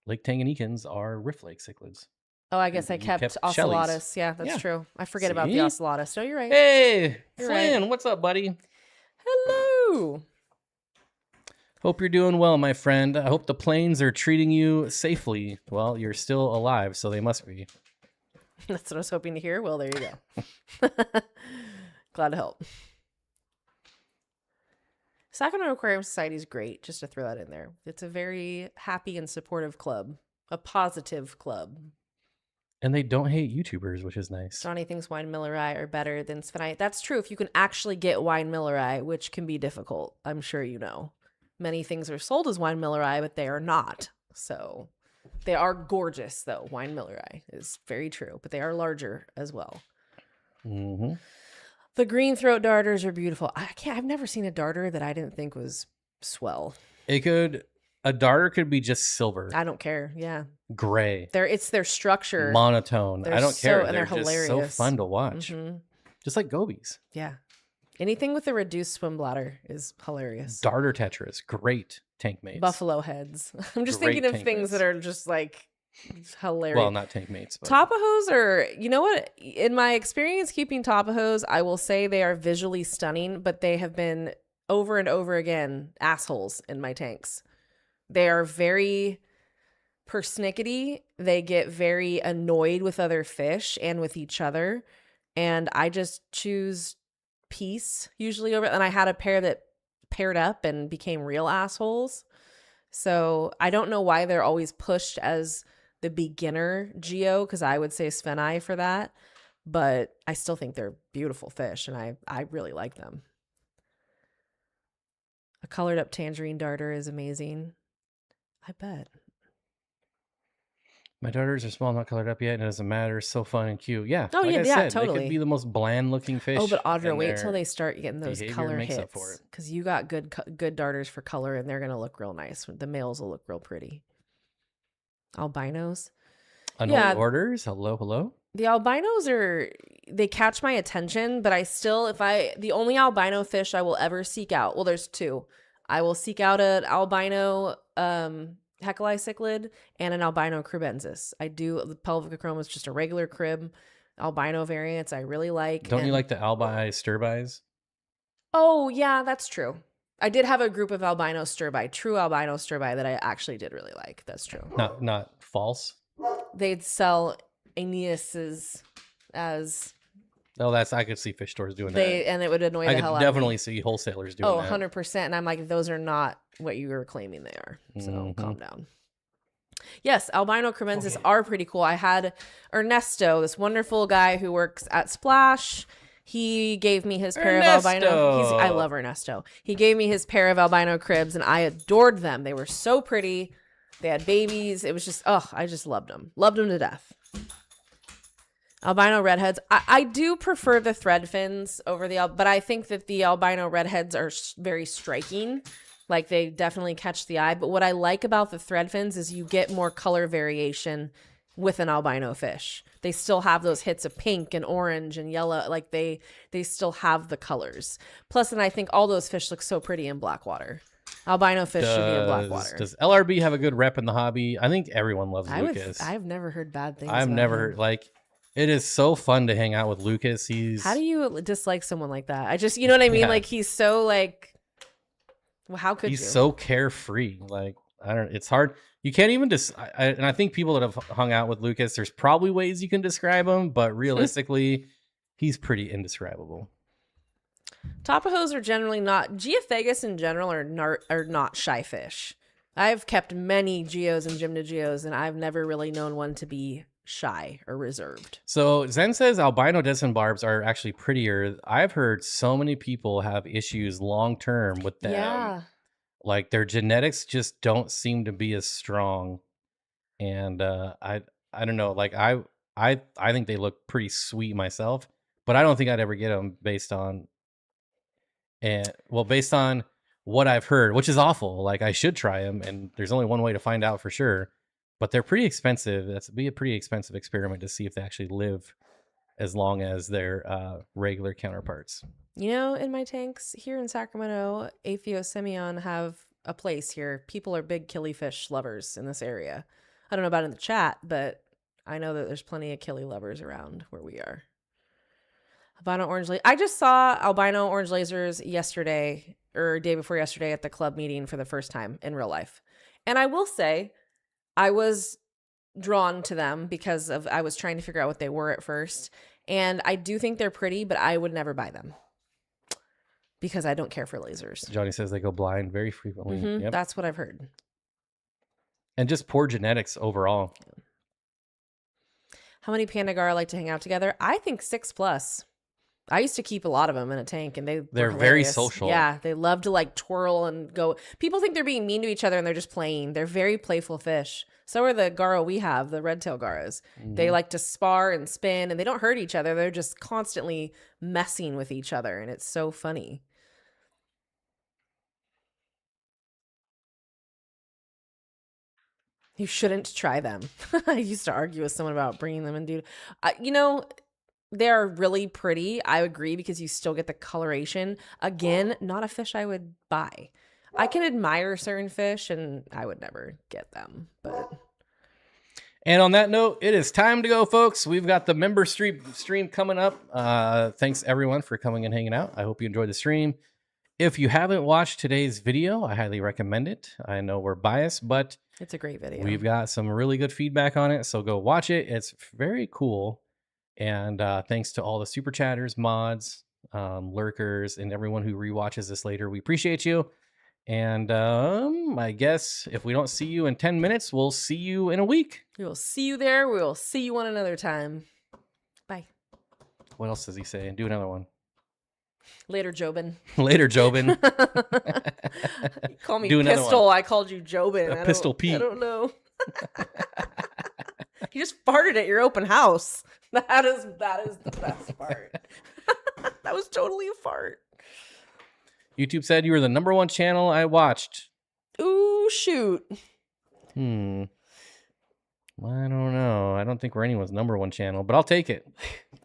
Lake Tanganyikans are Rift Lake cichlids. Oh, I guess I kept ocelotus. Yeah, that's true. I forget about the ocelotus. No, you're right. Hey, Flynn, what's up, buddy? Hello. Hope you're doing well, my friend. I hope the planes are treating you safely. Well, you're still alive, so they must be. That's what I was hoping to hear. Well, there you go. Glad to help. Sacramento Aquarium Society is great, just to throw that in there. It's a very happy and supportive club, a positive club. And they don't hate YouTubers, which is nice. Johnny thinks wine Millerai are better than Sphenite. That's true if you can actually get wine Millerai, which can be difficult. I'm sure you know. Many things are sold as wine Millerai, but they are not. So they are gorgeous, though. Wine Millerai is very true, but they are larger as well. The green throat darters are beautiful. I've never seen a darter that I didn't think was swell. A darter could be just silver. I don't care. Yeah. Gray. It's their structure. Monotone. I don't care. And they're hilarious. Just so fun to watch. Just like gobies. Yeah. Anything with a reduced swim bladder is hilarious. Darter tetras, great tank mates. Buffalo heads. I'm just thinking of things that are just like hilarious. Well, not tank mates. But. Tapajos are, you know what? In my experience keeping Tapajos, I will say they are visually stunning, but they have been over and over again assholes in my tanks. They are very persnickety. They get very annoyed with other fish and with each other. And I just choose peace usually over, and I had a pair that paired up and became real assholes. So I don't know why they're always pushed as the beginner geo, because I would say Spheni for that, but I still think they're beautiful fish, and I really like them. A colored up tangerine darter is amazing. I bet. My darters are small, not colored up yet, and it doesn't matter. It's so fun and cute. Yeah. Oh, like yeah, I said, totally. They could be the most bland looking fish. Oh, but Audra, wait till they start getting those color hits. Because you got good darters for color, and they're going to look real nice. The males will look real pretty. Albinos. Unholy orders. Hello. The albinos they catch my attention, but the only albino fish I will ever seek out, well, there's 2. I will seek out an albino Hecali cichlid and an albino cribensis. I do. The pelvicachrome is just a regular crib. Albino variants I really like. Don't you like the albi sterbies? Oh, yeah, that's true. I did have a group of albino sterbi, true albino sterbi, that I actually did really like. That's true. Not false? They'd sell Aeneas's as... Oh, I could see fish stores doing that. And it would annoy the hell out of me. I could definitely see wholesalers doing that. 100%. And I'm like, those are not what you were claiming they are. So calm down. Yes, albino cremensis are pretty cool. I had Ernesto, this wonderful guy who works at Splash. He gave me his pair of albino. I love Ernesto. He gave me his pair of albino cribs, and I adored them. They were so pretty. They had babies. It was just, I just loved them. Loved them to death. Albino redheads. I do prefer the thread fins over but I think that the albino redheads are very striking. Like, they definitely catch the eye. But what I like about the thread fins is you get more color variation with an albino fish. They still have those hits of pink and orange and yellow. Like they still have the colors. Plus, and I think all those fish look so pretty in black water. Albino fish should be in black water. Does LRB have a good rep in the hobby? I think everyone loves Lucas. I've never heard bad things. I've never heard, like, it is so fun to hang out with Lucas. How do you dislike someone like that? I just, you know what I mean? Like, he's so like, well, how could you? He's so carefree. Like, it's hard. You can't even and I think people that have hung out with Lucas, there's probably ways you can describe him, but realistically, he's pretty indescribable. Tapajos are generally not, Geophagus in general are not shy fish. I've kept many geos and gymnogeos, and I've never really known one to be shy or reserved. So Zen says albino Desmond barbs are actually prettier. I've heard so many people have issues long term with them. Yeah. Like their genetics just don't seem to be as strong. And I don't know. Like I think they look pretty sweet myself, but I don't think I'd ever get them based on what I've heard, which is awful. Like I should try them, and there's only one way to find out for sure. But they're pretty expensive. That's be a pretty expensive experiment to see if they actually live as long as their regular counterparts. You know, in my tanks here in Sacramento, Aphiosemyon have a place here. People are big killifish lovers in this area. I don't know about in the chat, but I know that there's plenty of killie lovers around where we are. Albino orange laser. I just saw albino orange lasers yesterday or day before yesterday at the club meeting for the first time in real life. And I will say, I was drawn to them because I was trying to figure out what they were at first. And I do think they're pretty, but I would never buy them because I don't care for lasers. Johnny says they go blind very frequently. Mm-hmm. Yep. That's what I've heard. And just poor genetics overall. How many Pandagara like to hang out together? I think 6+. I used to keep a lot of them in a tank, and they're very social. Yeah, they love to like twirl and go. People think they're being mean to each other, and they're just playing. They're very playful fish. So are the Garo we have, the red-tailed Garos. Mm-hmm. They like to spar and spin, and they don't hurt each other. They're just constantly messing with each other, and it's so funny. You shouldn't try them. I used to argue with someone about bringing them in, dude. You know, they're really pretty. I agree, because you still get the coloration. Again, not a fish I would buy. I can admire certain fish, and I would never get them. But and on that note, it is time to go, folks. We've got the member stream coming up. Thanks everyone for coming and hanging out. I hope you enjoyed the stream. If you haven't watched today's video, I highly recommend it. I know we're biased, but it's a great video. We've got some really good feedback on it, so go watch it. It's very cool. And thanks to all the super chatters, mods, lurkers, and everyone who rewatches this later. We appreciate you. And I guess if we don't see you in 10 minutes, we'll see you in a week. We will see you there. We will see you one another time. Bye. What else does he say? Do another one. Later, Jobin. Later, Jobin. You call me Pistol. I called you Jobin. Pistol Pete. I don't know. You just farted at your open house. That is the best part. That was totally a fart. YouTube said you were the #1 channel I watched. Ooh, shoot. I don't know. I don't think we're anyone's #1 channel, but I'll take it.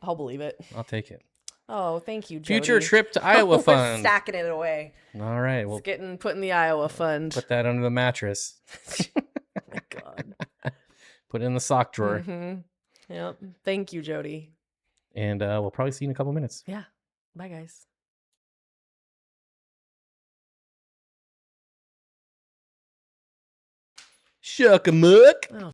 I'll believe it. I'll take it. Oh, thank you, Jody. Future trip to Iowa fund. Stacking it away. All right. Well, put in the Iowa fund. Put that under the mattress. Oh my God. Put it in the sock drawer. Mm-hmm. Yep. Thank you, Jody. And we'll probably see you in a couple minutes. Yeah. Bye, guys. Shuck-a-muck. Oh.